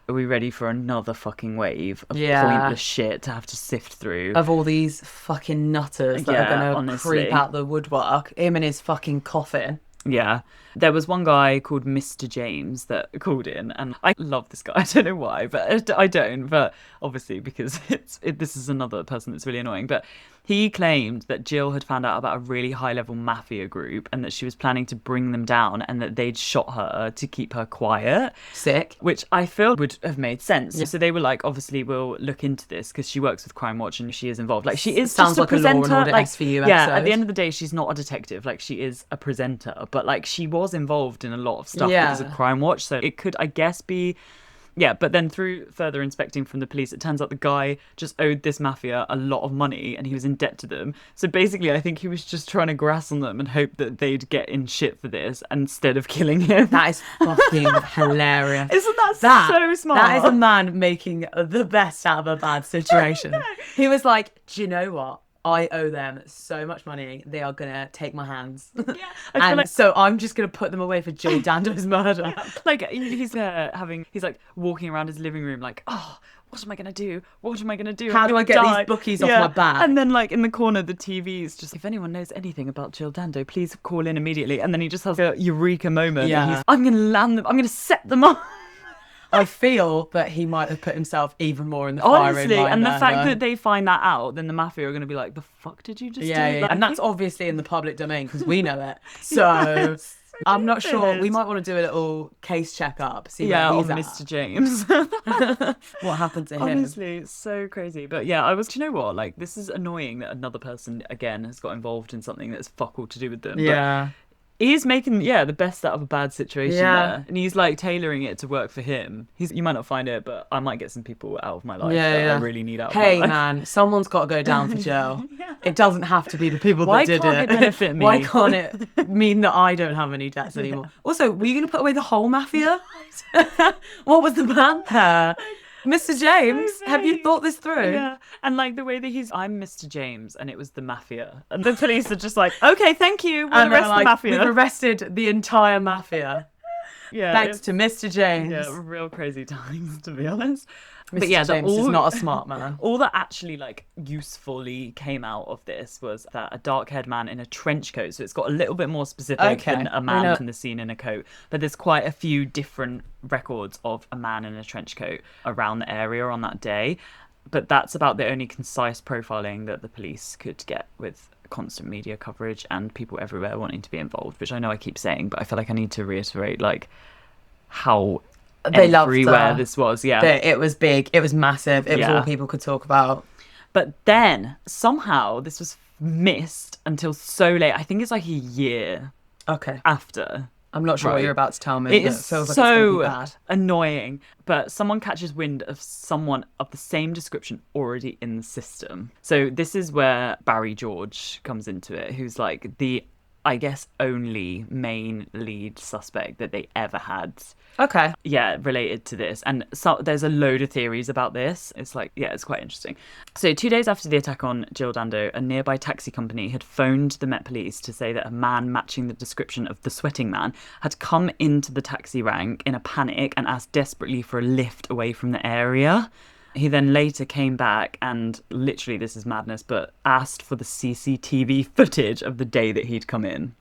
are we ready for another fucking wave of pointless shit to have to sift through? Of all these fucking nutters that are going to honestly. creep out the woodwork. Him in his fucking coffin. Yeah. There was one guy called Mr. James that called in, and I love this guy. I don't know why, but I don't. But obviously, because this is another person that's really annoying. But he claimed that Jill had found out about a really high-level mafia group and that she was planning to bring them down and that they'd shot her to keep her quiet. Sick. Which I feel would have made sense. Yeah. So they were like, obviously, we'll look into this because she works with Crime Watch and she is involved. Like, she is Sounds just a like presenter. a Law and Order SVU yeah, episode. at the end of the day, she's not a detective. Like, she is a presenter. But, like, she was involved in a lot of stuff because of Crime Watch. So it could, I guess, be... Yeah, but then through further inspecting from the police, it turns out the guy just owed this mafia a lot of money and he was in debt to them. So basically, I think he was just trying to grass on them and hope that they'd get in shit for this instead of killing him. That is fucking hilarious. Isn't that so smart? That is a man making the best out of a bad situation. He was like, do you know what? I owe them so much money. They are going to take my hands. Yeah, and so I'm just going to put them away for Jill Dando's murder. Like, he's like walking around his living room like, oh, what am I going to do? What am I going to do? How do I get these bookies off my back? And then, like, in the corner, the TV is just, if anyone knows anything about Jill Dando, please call in immediately. And then he just has a eureka moment. Yeah. And I'm going to land them. I'm going to set them up. I feel that he might have put himself even more in the firing Honestly, line. and the there, fact though. that they find that out, then the mafia are going to be like, the fuck did you just do? Yeah. Like, And that's obviously in the public domain because we know it. So I'm not sure. We might want to do a little case check-up. See where he's of at. Mr. James. What happened to him? Honestly, it's so crazy. But yeah, do you know what? Like, this is annoying that another person, again, has got involved in something that's fuck all to do with them. Yeah. But he's making, the best out of a bad situation Yeah. there. And he's, like, tailoring it to work for him. You might not find it, but I might get some people out of my life that I really need out of my life. Hey, man, someone's got to go down for Jill. It doesn't have to be the people Why that did can't it. it benefit me? Why can't it mean that I don't have any debts anymore? Also, were you going to put away the whole mafia? What was the plan there? Mr. James, have you thought this through? Yeah. And like the way that I'm Mr. James and it was the mafia. And the police are just like, okay, thank you. We'll And they're arrest the like, mafia. we've arrested the entire mafia. Yeah. Thanks to Mr. James. Yeah, real crazy times, to be honest. Mr. But yeah, James is not a smart man. All that actually like usefully came out of this was that a dark-haired man in a trench coat. So it's got a little bit more specific than a man in the scene in a coat. But there's quite a few different records of a man in a trench coat around the area on that day. But that's about the only concise profiling that the police could get with constant media coverage and people everywhere wanting to be involved, which I know I keep saying, but I feel like I need to reiterate like how they everywhere this was. Yeah, it was big, it was massive, it was all people could talk about. But then somehow this was missed until so late. I think it's like a year after. I'm not sure what you're about to tell me. It is feels like so it's gonna be bad. annoying. But someone catches wind of someone of the same description already in the system. So this is where Barry George comes into it, who's like the I guess, only main lead suspect that they ever had. Okay. Yeah, related to this. And so there's a load of theories about this. It's like, yeah, it's quite interesting. So 2 days after the attack on Jill Dando, a nearby taxi company had phoned the Met Police to say that a man matching the description of the sweating man had come into the taxi rank in a panic and asked desperately for a lift away from the area. He then later came back and literally, this is madness, but asked for the CCTV footage of the day that he'd come in.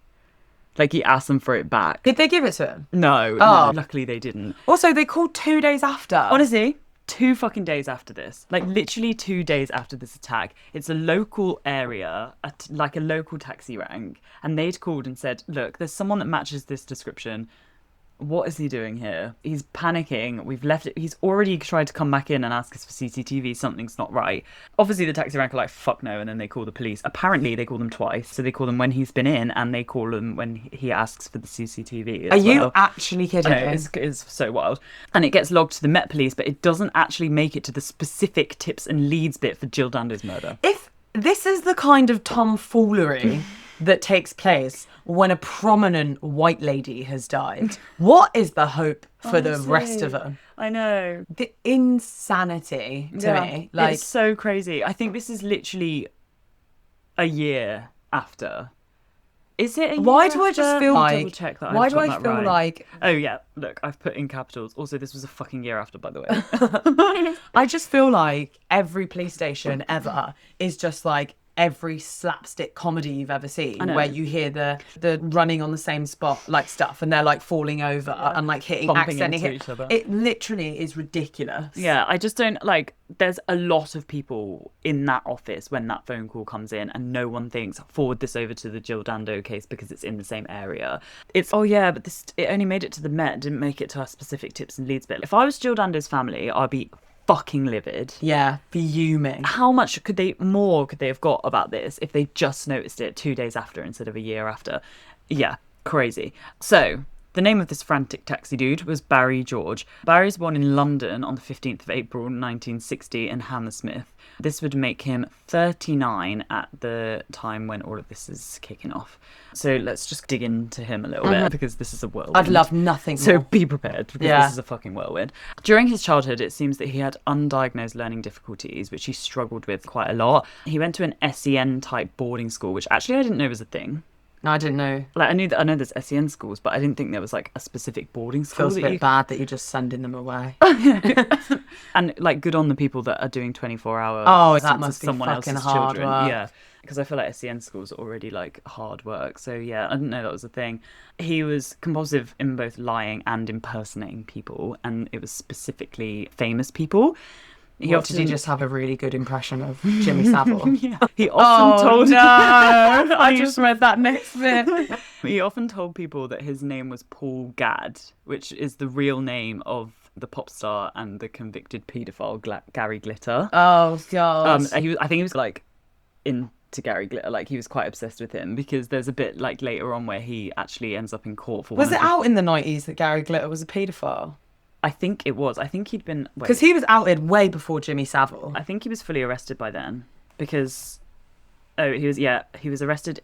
Like, he asked them for it back. Did they give it to him? No, Oh. luckily they didn't. Also, they called 2 days after. Honestly, 2 fucking days after this. Like, literally 2 days after this attack. It's a local area, like a local taxi rank. And they'd called and said, look, there's someone that matches this description. What is he doing here? He's panicking. We've left it. He's already tried to come back in and ask us for CCTV. Something's not right. Obviously, the taxi rank are like, fuck no. And then they call the police. Apparently, they call them twice. So they call them when he's been in and they call them when he asks for the CCTV. Are you actually kidding? I know, it's so wild. And it gets logged to the Met Police, but it doesn't actually make it to the specific tips and leads bit for Jill Dando's murder. If this is the kind of tomfoolery that takes place when a prominent white lady has died, what is the hope for the rest of them? I know. The insanity to me. Like, it's so crazy. I think this is literally a year after. Is it a year why do I after? just feel I'll like? double check that Why I've do got I that feel right. like? Oh yeah, look, I've put in capitals. Also, this was a fucking year after, by the way. I just feel like every police station ever is just like every slapstick comedy you've ever seen, where you hear the running on the same spot like stuff, and they're like falling over and like hitting, Bumping accidentally into hit. each other. It literally is ridiculous. Yeah, I just don't like. There's a lot of people in that office when that phone call comes in, and no one thinks forward this over to the Jill Dando case because it's in the same area. It's but this it only made it to the Met, didn't make it to our specific tips and leads bit. If I was Jill Dando's family, I'd be fucking livid. Yeah, fuming. How much could they have got about this if they just noticed it 2 days after instead of a year after? Yeah, crazy. So the name of this frantic taxi dude was Barry George. Barry's born in London on the 15th of April 1960 in Hammersmith. This would make him 39 at the time when all of this is kicking off. So let's just dig into him a little bit because this is a whirlwind. I'd love nothing more. So be prepared because this is a fucking whirlwind. During his childhood, it seems that he had undiagnosed learning difficulties, which he struggled with quite a lot. He went to an SEN type boarding school, which actually I didn't know was a thing. No, I didn't know. Like I know there's SEN schools, but I didn't think there was like a specific boarding school. Feels a bit bad that you're just sending them away. And like, good on the people that are doing 24-hour. Oh, that must be someone fucking else's hard children. work. Yeah, because I feel like SEN schools are already like hard work. So yeah, I didn't know that was a thing. He was compulsive in both lying and impersonating people, and it was specifically famous people. Did he just have a really good impression of Jimmy Savile? Yeah. He often told. No, I just read that next bit. He often told people that his name was Paul Gadd, which is the real name of the pop star and the convicted paedophile Gary Glitter. Oh God. I think he was like into Gary Glitter, like he was quite obsessed with him, because there's a bit like later on where he actually ends up in court for. Was it out in the 90s that Gary Glitter was a paedophile? I think it was. I think he'd been, because he was outed way before Jimmy Savile. I think he was fully arrested by then, because he was arrested.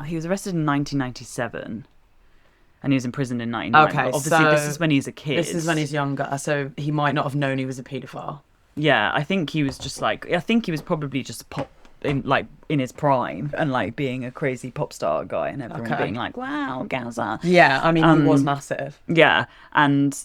He was arrested in 1997. And he was in prison in 1999. Okay, obviously so this is when he's a kid. This is when he's younger, so he might not have known he was a paedophile. Yeah, I think he was just like, I think he was probably just pop in his prime and like being a crazy pop star guy and everyone being like, wow, Gaza. Yeah, I mean, he was massive. Yeah, and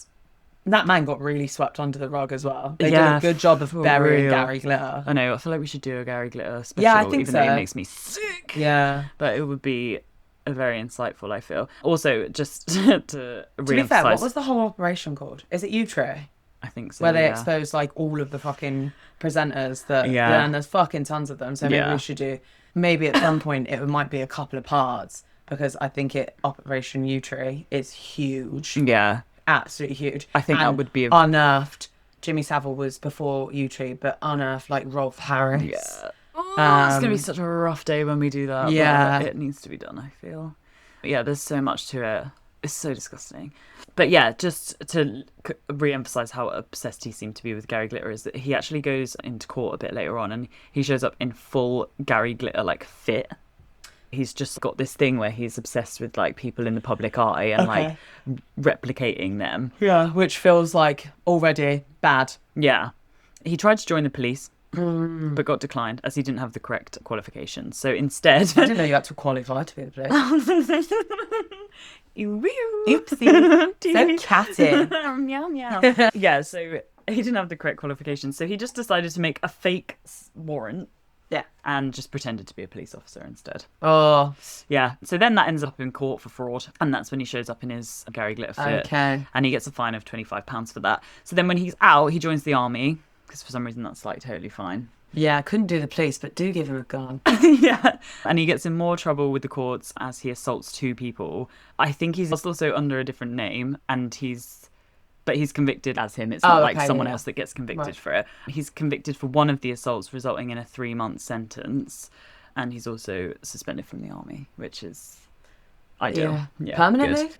that man got really swept under the rug as well. They did a good job of burying Gary Glitter. I know, I feel like we should do a Gary Glitter special. Yeah, I think even so. Though it makes me sick. Yeah. But it would be very insightful, I feel. Also, just to be fair, what was the whole operation called? Is it U-Tray? I think so. Where they exposed like all of the fucking presenters and there's fucking tons of them. So maybe we should do, maybe at some point it might be a couple of parts, because I think Operation U-Tray is huge. Yeah. Absolutely huge. I think that would be unearthed. Jimmy Savile was before U-Tray, but unearthed like Rolf Harris. Yeah. It's gonna be such a rough day when we do that. Yeah, but it needs to be done, I feel. But yeah, there's so much to it. It's so disgusting. But yeah, just to re-emphasize how obsessed he seemed to be with Gary Glitter, is that he actually goes into court a bit later on and he shows up in full Gary Glitter like fit. He's just got this thing where he's obsessed with like people in the public eye and like replicating them. Yeah, which feels like already bad. Yeah. He tried to join the police, but got declined as he didn't have the correct qualifications. So instead... I didn't know you had to qualify to be a police. Oopsie. So catty. Meow, meow. Yeah, so he didn't have the correct qualifications. So he just decided to make a fake warrant. Yeah. And just pretended to be a police officer instead. Oh. Yeah. So then that ends up in court for fraud. And that's when he shows up in his Gary Glitter fit. Okay. And he gets a fine of £25 for that. So then when he's out, he joins the army. Because for some reason that's like totally fine. Yeah, couldn't do the police, but do give him a gun. Yeah. And he gets in more trouble with the courts as he assaults 2 people. I think he's also under a different name and but he's convicted as him. It's not like someone else that gets convicted for it. He's convicted for one of the assaults, resulting in a 3-month sentence. And he's also suspended from the army, which is ideal. Yeah. Permanently? Good.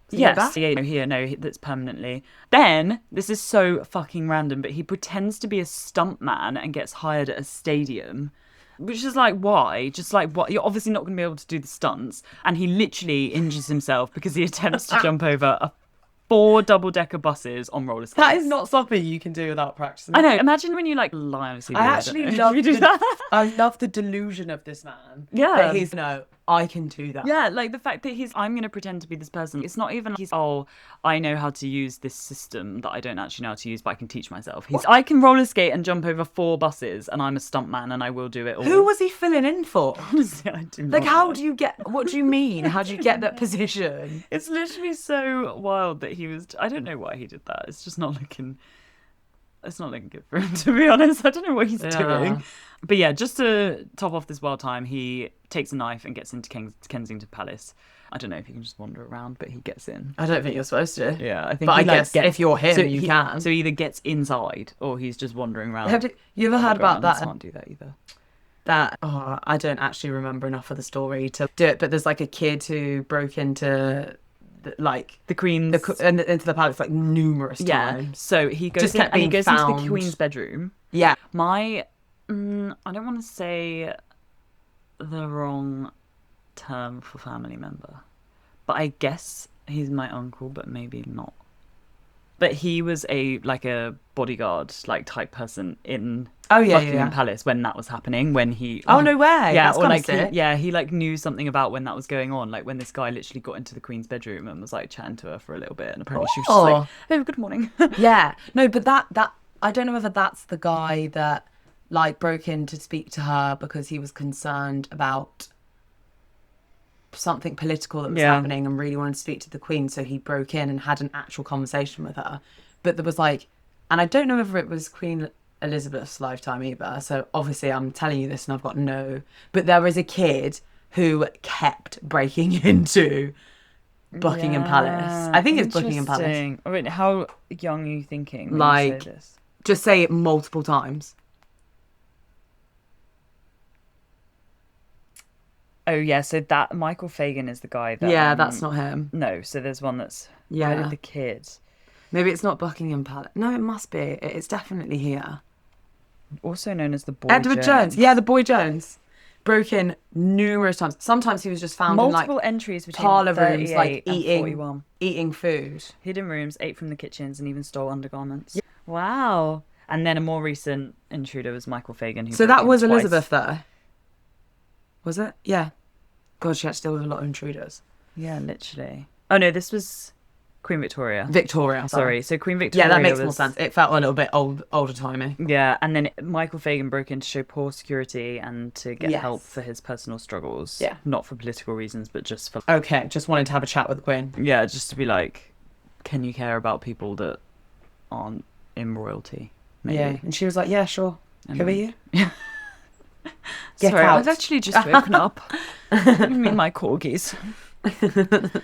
Yes, that's permanently. Then, this is so fucking random, but he pretends to be a stuntman and gets hired at a stadium. Which is like, why? Just like, what? You're obviously not going to be able to do the stunts. And he literally injures himself because he attempts to jump over 4 double-decker buses on roller skates. That is not something you can do without practicing. I know. Imagine when you like lie on a CD. I actually love I love the delusion of this man. Yeah. That he's, I can do that. Yeah, like the fact that I'm going to pretend to be this person. It's not even I know how to use this system that I don't actually know how to use, but I can teach myself. I can roller skate and jump over 4 buses and I'm a stuntman and I will do it all. Who was he filling in for? Honestly, I do not Like, know. what do you mean? How do you get that position? It's literally so wild that I don't know why he did that. It's just not looking good for him, to be honest. I don't know what he's doing. But yeah, just to top off this wild time, he takes a knife and gets into Kensington Palace. I don't know if he can just wander around, but he gets in. I don't think you're supposed to. Yeah, I think. But I guess if you're him, you can. So he either gets inside or he's just wandering around. You ever heard about that? I can't do that either. I don't actually remember enough of the story to do it, but there's like a kid who broke into the Queen's into the palace like numerous times. So he goes into the Queen's bedroom. Yeah. I don't want to say the wrong term for family member, but I guess he's my uncle, but maybe not. But he was a bodyguard type person in Buckingham Palace when that was happening. When he no way, yeah, that's or sick. he knew something about when that was going on. Like when this guy literally got into the Queen's bedroom and was like chatting to her for a little bit, and apparently she was just like, "Oh, good morning." Yeah, no, but that I don't know whether that's the guy that broke in to speak to her because he was concerned about something political that was happening and really wanted to speak to the Queen, so he broke in and had an actual conversation with her. But there was and I don't know whether it was Queen Elizabeth's lifetime either, so obviously I'm telling you this and I've got but there was a kid who kept breaking into Buckingham Palace. I think it's Buckingham Palace. I mean, how young are you thinking when you say this? Just say it multiple times. Oh, yeah, so that Michael Fagan is the guy that... Yeah, that's not him. No, so there's one that's... Yeah. Where did the kid? Maybe it's not Buckingham Palace. No, it must be. It's definitely here. Also known as the Boy Edward Jones. Yeah, the Boy Jones. Broke in numerous times. Sometimes he was just found multiple in entries between parlour rooms, eating food. Hidden rooms, ate from the kitchens, and even stole undergarments. Yeah. Wow. And then a more recent intruder was Michael Fagan. So that was Elizabeth there. Was it? Yeah. God, she had to deal with a lot of intruders. Yeah, literally. Oh no, this was Queen Victoria. Sorry. So Queen Victoria. Yeah, that makes more sense. It felt a little bit older timey. Yeah, and then Michael Fagan broke in to show poor security and to get help for his personal struggles. Yeah. Not for political reasons, but just for... Okay, just wanted to have a chat with the Queen. Yeah, just to be like, can you care about people that aren't in royalty? Maybe. Yeah, and she was like, yeah, sure. Who are you? Sorry, I've actually just woken up. Me and my corgis.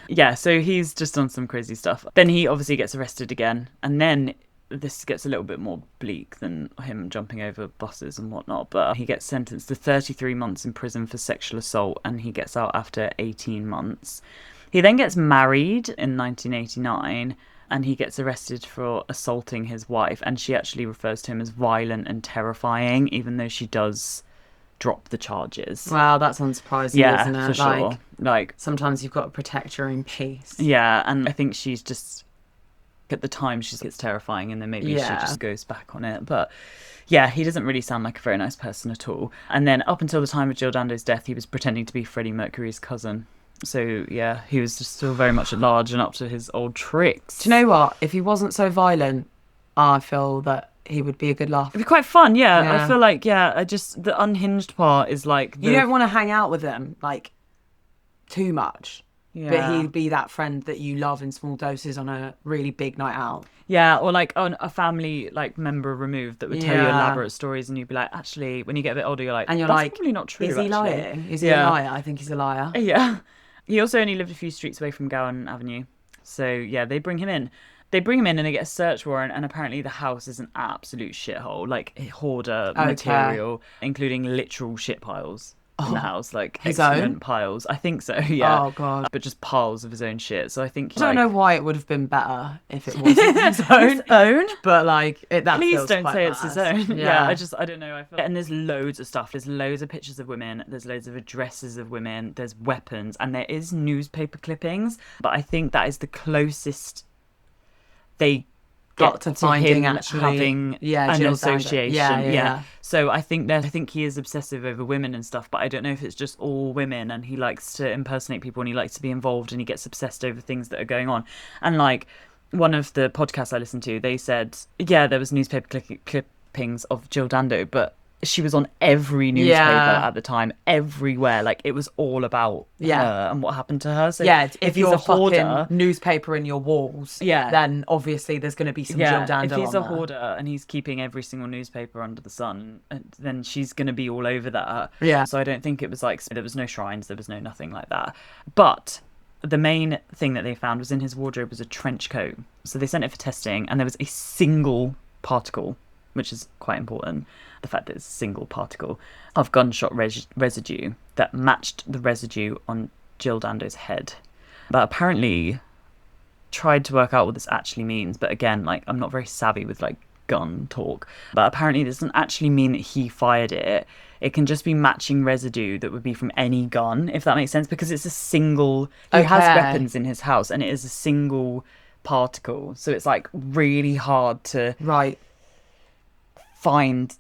Yeah, so he's just done some crazy stuff. Then he obviously gets arrested again, and then this gets a little bit more bleak than him jumping over buses and whatnot, but he gets sentenced to 33 months in prison for sexual assault, and he gets out after 18 months. He then gets married in 1989, and he gets arrested for assaulting his wife, and she actually refers to him as violent and terrifying, even though she does drop the charges. Wow, that's unsurprising, Yeah, isn't it? for sure. Like, sometimes you've got to protect your own peace. yeah, and I think she's just, at the time, she gets terrifying, and then maybe she Yeah. just goes back on it. But yeah, he doesn't really sound like a very nice person at all. And then up until the time of Jill Dando's death, he was pretending to be Freddie Mercury's cousin. So yeah, he was just still very much at large and up to his old tricks. Do you know what? If he wasn't so violent, I feel that he would be a good laugh. It'd be quite fun, yeah. Yeah. I feel like, yeah, I just, the unhinged part is like You don't want to hang out with him, like, too much. yeah. But he'd be that friend that you love in small doses on a really big night out. Yeah, or like on a family like member removed that would tell you Yeah. elaborate stories, and you'd be like, actually, when you get a bit older, you're like, And you're that's like, probably not true. is he actually. lying? Is he a Yeah. liar? I think he's a liar. Yeah. He also only lived a few streets away from Gowan Avenue. So yeah, they bring him in. They bring him in and they get a search warrant, and apparently the house is an absolute shithole, like hoarder material, including literal shit piles in the house, like His excrement own? piles. I think so, yeah. Oh, God. But just piles of his own shit. So I think I don't know why it would have been better if it wasn't his own. his own. But like, that Please feels don't quite say it's his bad. own. Yeah, I don't know. I feel... And there's loads of stuff. There's loads of pictures of women. There's loads of addresses of women. There's weapons, and there is newspaper clippings. But I think that is the closest they Got get to him finding actually having an Jill Dando. association. Yeah. So I think he is obsessive over women and stuff, but I don't know if it's just all women, and he likes to impersonate people, and he likes to be involved, and he gets obsessed over things that are going on. And like one of the podcasts I listened to, they said, yeah, there was newspaper clippings of Jill Dando, but she was on every newspaper at the time, everywhere. Like it was all about her and what happened to her. So yeah, if he's you're a hoarder, newspaper in your walls, then obviously there's going to be some Jill Dando. If he's a on there. hoarder and he's keeping every single newspaper under the sun, then she's going to be all over that. Yeah. So I don't think it was like, there was no shrines, there was no nothing like that. But the main thing that they found was in his wardrobe was a trench coat. So they sent it for testing, and there was a single particle, which is quite important, the fact that it's a single particle of gunshot residue that matched the residue on Jill Dando's head. But apparently tried to work out what this actually means, but again, like, I'm not very savvy with like gun talk, but apparently this doesn't actually mean that he fired it. It can just be matching residue that would be from any gun, if that makes sense, because it's a single, he has weapons in his house, and it is a single particle, so it's like really hard to find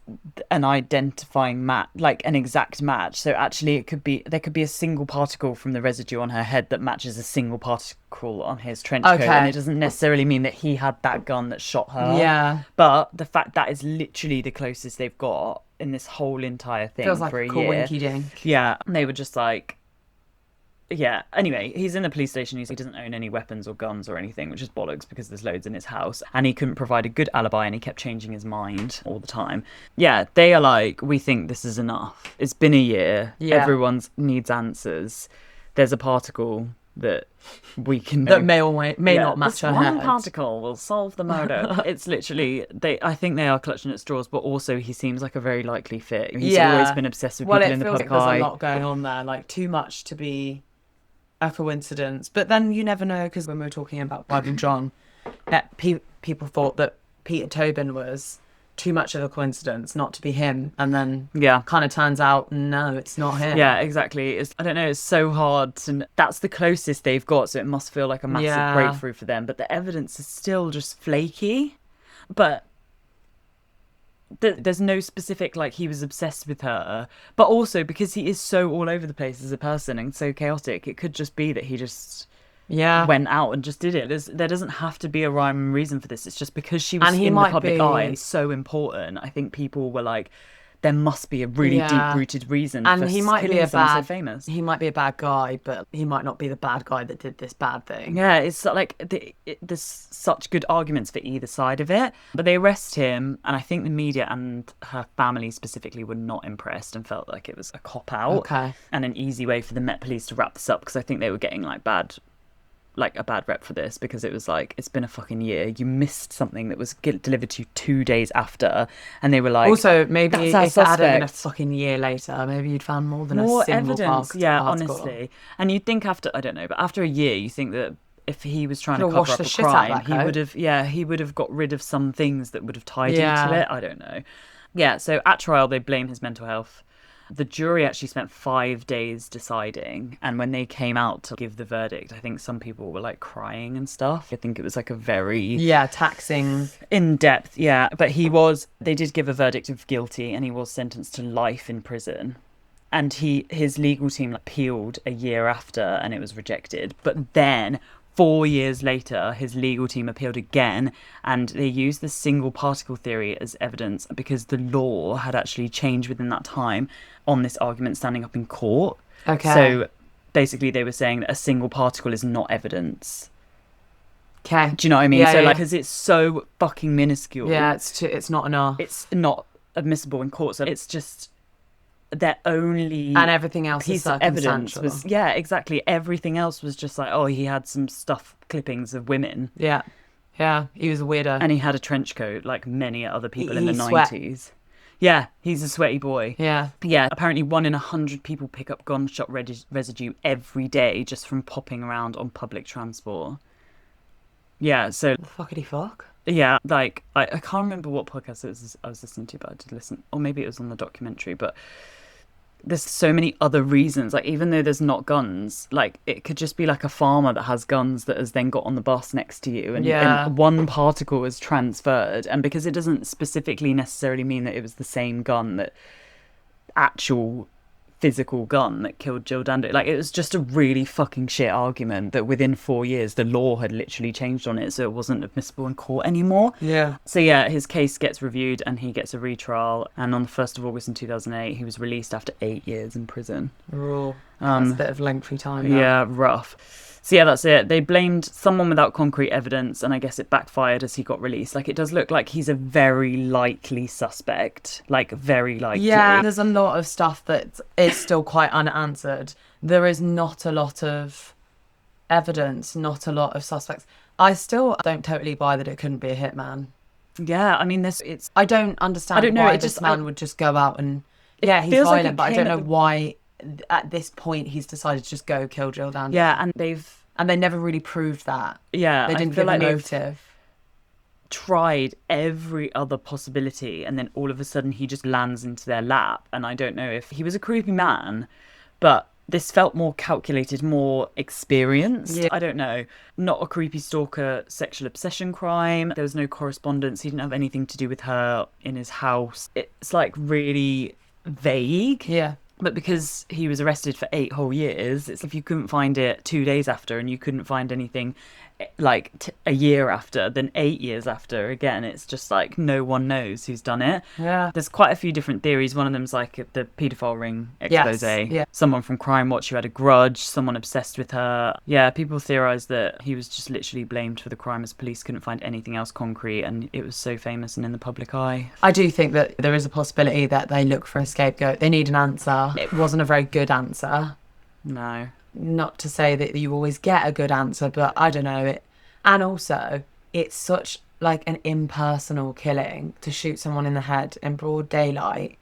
an identifying match, like an exact match. So actually there could be a single particle from the residue on her head that matches a single particle on his trench coat, and it doesn't necessarily mean that he had that gun that shot her. But the fact that is literally the closest they've got in this whole entire thing. Feels like for a cool year. winky dink. Yeah, and they were just like, yeah, anyway, he's in the police station. He doesn't own any weapons or guns or anything, which is bollocks because there's loads in his house. And he couldn't provide a good alibi, and he kept changing his mind all the time. Yeah, they are like, we think this is enough. It's been a year. Yeah. Everyone needs answers. There's a particle that we can... that may or may not match her one head. particle will solve the murder. It's literally... I think they are clutching at straws, but also he seems like a very likely fit. He's always been obsessed with people in the public there's eye. a lot going on there, like too much to be a coincidence. But then you never know, because when we were talking about Bible John, people thought that Peter Tobin was too much of a coincidence not to be him, and then kind of turns out no, it's not him. Yeah, exactly. I don't know, it's so hard to... That's the closest they've got, so it must feel like a massive breakthrough for them, but the evidence is still just flaky. But there's no specific, like, he was obsessed with her, but also because he is so all over the place as a person and so chaotic, it could just be that he just went out and just did it. There doesn't have to be a rhyme and reason for this. It's just because she was in the public eye and so important, I think people were like, there must be a really deep-rooted reason for he might be so famous. He might be a bad guy, but he might not be the bad guy that did this bad thing. Yeah, it's like there's such good arguments for either side of it. But they arrest him, and I think the media and her family specifically were not impressed and felt like it was a cop-out and an easy way for the Met Police to wrap this up, because I think they were getting a bad rep for this, because it was like, it's been a fucking year, you missed something that was delivered to you 2 days after, and they were like, also maybe if it had been a fucking year later, maybe you'd found more than a single evidence. Honestly. And you'd think after, I don't know, but after a year you think that if he was trying to cover up a crime, he would have got rid of some things that would have tied into it. I don't know. Yeah, so at trial they blame his mental health. The jury actually spent 5 days deciding, and when they came out to give the verdict, I think some people were like crying and stuff. I think it was like a very Yeah, taxing. in depth, yeah. But they did give a verdict of guilty, and he was sentenced to life in prison. And his legal team appealed a year after, and it was rejected. But then 4 years later, his legal team appealed again, and they used the single particle theory as evidence because the law had actually changed within that time on this argument standing up in court. Okay. So basically, they were saying that a single particle is not evidence. Okay. Do you know what I mean? Yeah, So yeah, because it's so fucking minuscule. Yeah, it's not enough. It's not admissible in court. So it's just their only And everything else is piece of evidence circumstantial. was, yeah, exactly. Everything else was just like, oh, he had some stuff clippings of women, Yeah. Yeah, he was a weirdo. and he had a trench coat like many other people in the sweat. 90s. Yeah, he's a sweaty boy. Yeah. Yeah, apparently 1 in 100 people pick up gunshot residue every day just from popping around on public transport. Yeah, so The fuckity fuck? yeah, like I can't remember what podcast I was listening to, but I did listen, or maybe it was on the documentary. But there's so many other reasons. Like even though there's not guns, like it could just be like a farmer that has guns that has then got on the bus next to you, and, Yeah. and one particle is transferred, and because it doesn't specifically necessarily mean that it was the same gun, that actual physical gun that killed Jill Dando. Like it was just a really fucking shit argument that within 4 years the law had literally changed on it, so it wasn't admissible in court anymore. Yeah. So yeah, his case gets reviewed and he gets a retrial, and on the 1st of August in 2008 he was released after 8 years in prison. Raw. That's a bit of lengthy time. Now. Yeah, rough. So yeah, that's it. They blamed someone without concrete evidence, and I guess it backfired as he got released. Like it does look like he's a very likely suspect, like very likely. Yeah, there's a lot of stuff that is still quite unanswered. There is not a lot of evidence, not a lot of suspects. I still don't totally buy that it couldn't be a hitman. Yeah, I mean, I don't understand I don't know, why it this just- man would just go out and... Yeah, he's feels like violent, it but I came don't at know the- why at this point he's decided to just go kill Jill Dando. Yeah, and And they never really proved that. yeah, They didn't I feel give like a they've motive. tried every other possibility, and then all of a sudden he just lands into their lap. And I don't know if he was a creepy man, but this felt more calculated, more experienced. Yeah. I don't know. Not a creepy stalker sexual obsession crime. There was no correspondence. He didn't have anything to do with her in his house. It's like really vague. Yeah. But because he was arrested for 8 whole years, it's if you couldn't find it 2 days after, and you couldn't find anything like a year after, then 8 years after, again, it's just like no one knows who's done it. Yeah. There's quite a few different theories. One of them's like the paedophile ring expose. yeah. Someone from Crime Watch who had a grudge, someone obsessed with her. Yeah, people theorise that he was just literally blamed for the crime as police couldn't find anything else concrete, and it was so famous and in the public eye. I do think that there is a possibility that they look for a scapegoat. They need an answer. It wasn't a very good answer. No. Not to say that you always get a good answer, but I don't know it. And also, it's such like an impersonal killing to shoot someone in the head in broad daylight.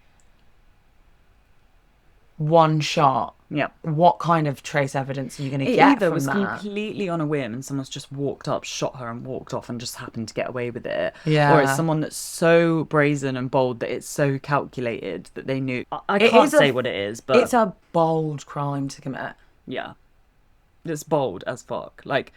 One shot. Yeah. What kind of trace evidence are you going to It get either from was that? completely on a whim and someone's just walked up, shot her and walked off and just happened to get away with it. Yeah. Or it's someone that's so brazen and bold that it's so calculated that they knew. I It can't is a- say what it is, but It's a bold crime to commit. yeah. It's bold as fuck. Like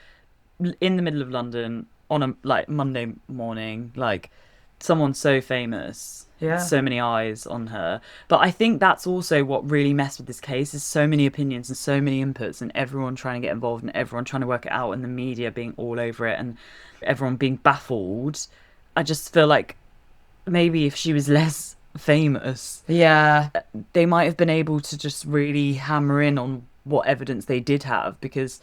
in the middle of London on a like Monday morning, like someone so famous. Yeah. So many eyes on her. But I think that's also what really messed with this case, is so many opinions and so many inputs and everyone trying to get involved and everyone trying to work it out and the media being all over it and everyone being baffled. I just feel like maybe if she was less famous, Yeah. they might have been able to just really hammer in on what evidence they did have, because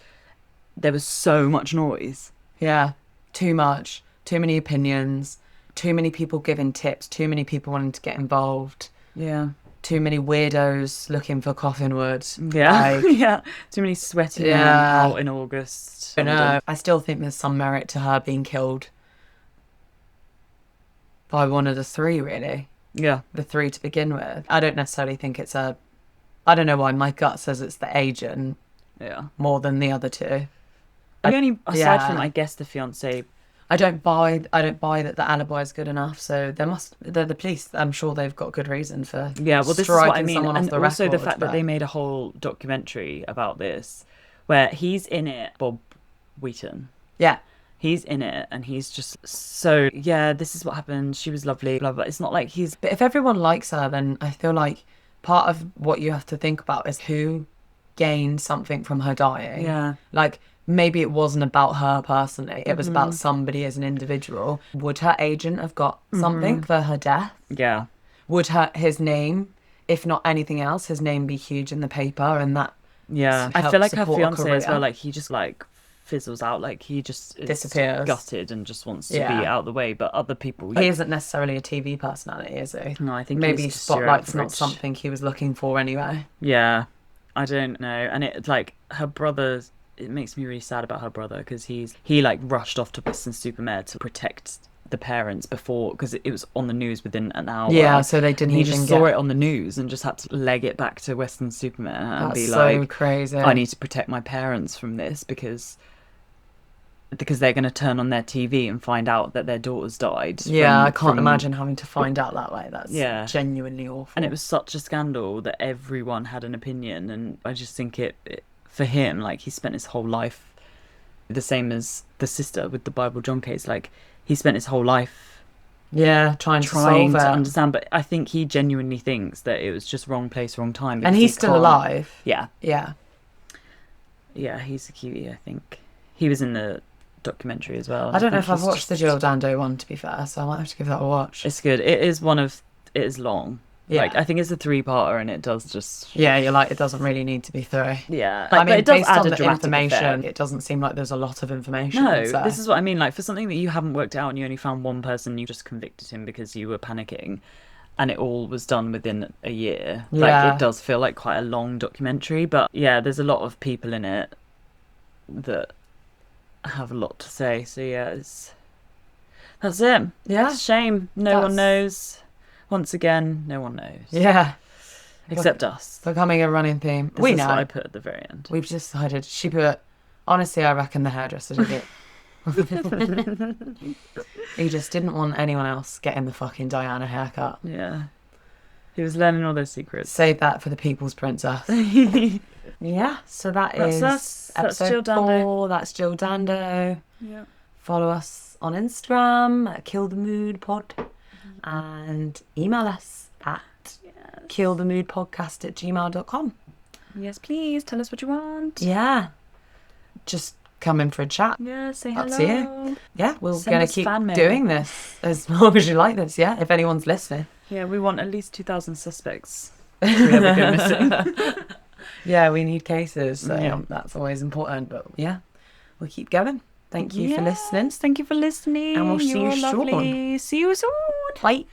there was so much noise. Yeah. Too much. Too many opinions. Too many people giving tips. Too many people wanting to get involved. Yeah. Too many weirdos looking for coffin wood. Yeah. Like, Yeah. Too many sweaty men Yeah. out in August. I don't know. I still think there's some merit to her being killed by one of the three, really. Yeah. The three to begin with. I don't necessarily think it's a... I don't know why my gut says it's the agent Yeah. more than the other two. The only, aside yeah. from, I guess, the fiance I don't buy that the alibi is good enough. So they're the police. I'm sure they've got good reason for Yeah, well, this is what I mean. someone off And the also the record, fact that they made a whole documentary about this where he's in it, Bob Wheaton. yeah. He's in it and he's just so, yeah, this is what happened. She was lovely, blah, blah. It's not like he's. But if everyone likes her, then I feel like part of what you have to think about is who gained something from her dying. Yeah. Like, maybe it wasn't about her personally. It was about somebody as an individual. Would her agent have got something for her death? Yeah. Would his name, if not anything else, his name be huge in the paper and that Yeah. I help feel like her support a fiance as well, career? like, he just, like, fizzles out. Like, he just is Disappears. gutted and just wants to Yeah. be out of the way. But other people. He isn't necessarily a TV personality, is he? No, I think maybe he's just your Spotlight's not average. something he was looking for anyway. Yeah. I don't know. And it, like, her brother, it makes me really sad about her brother because he like rushed off to Weston-super-Mare to protect the parents before, because it was on the news within an hour. Yeah, so they didn't He even just get... saw it on the news and just had to leg it back to Weston-super-Mare and That's be so like, crazy. I need to protect my parents from this because they're going to turn on their TV and find out that their daughter's died. Yeah, I can't imagine having to find out that way. That's Yeah. genuinely awful. And it was such a scandal that everyone had an opinion, and I just think it for him, like, he spent his whole life the same as the sister with the Bible John case. Like, he spent his whole life trying to trying solve to it. understand, but I think he genuinely thinks that it was just wrong place, wrong time. And because he's he still can't- alive. Yeah, Yeah. he's a cutie. I think he was in the documentary as well. I don't know if think I've he's watched the just- Jill Dando one, to be fair, so I might have to give that a watch. It's good. It is long. Yeah. Like, I think it's a 3-parter, and it does just. Yeah, you're like, it doesn't really need to be 3. Yeah, I mean, but it does based add on a the dramatic information, effect. it doesn't seem like there's a lot of information. No, so. this is what I mean. Like, for something that you haven't worked out and you only found one person, you just convicted him because you were panicking, and it all was done within a year. Yeah. Like, it does feel like quite a long documentary, but yeah, there's a lot of people in it that have a lot to say. So yeah, that's it. Yeah. It's a shame. No That's- one knows. Once again, no one knows. Yeah. Except us. Becoming a running theme. This We is know. what I put at the very end. We've decided. She put... Honestly, I reckon the hairdresser did it. He just didn't want anyone else getting the fucking Diana haircut. Yeah. He was learning all those secrets. Save that for the People's Princess. Yeah, so That's is us. That's episode Jill Dando. 4. That's Jill Dando. Yeah. Follow us on Instagram at Kill the Mood Pod and email us at killthemoodpodcast@gmail.com. Yes, please. Tell us what you want. Yeah, just come in for a chat. Yeah, say Up hello. to you. Yeah, we're Send going us to keep fan mail. doing this as long as you like this, yeah, if anyone's listening. Yeah, we want at least 2,000 suspects. If we ever go missing. Yeah, we need cases, so Yeah. that's always important, but yeah, we'll keep going. Thank you for listening. Thank you for listening. And we'll see You're you lovely. soon. See you soon. Bye.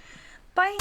Bye.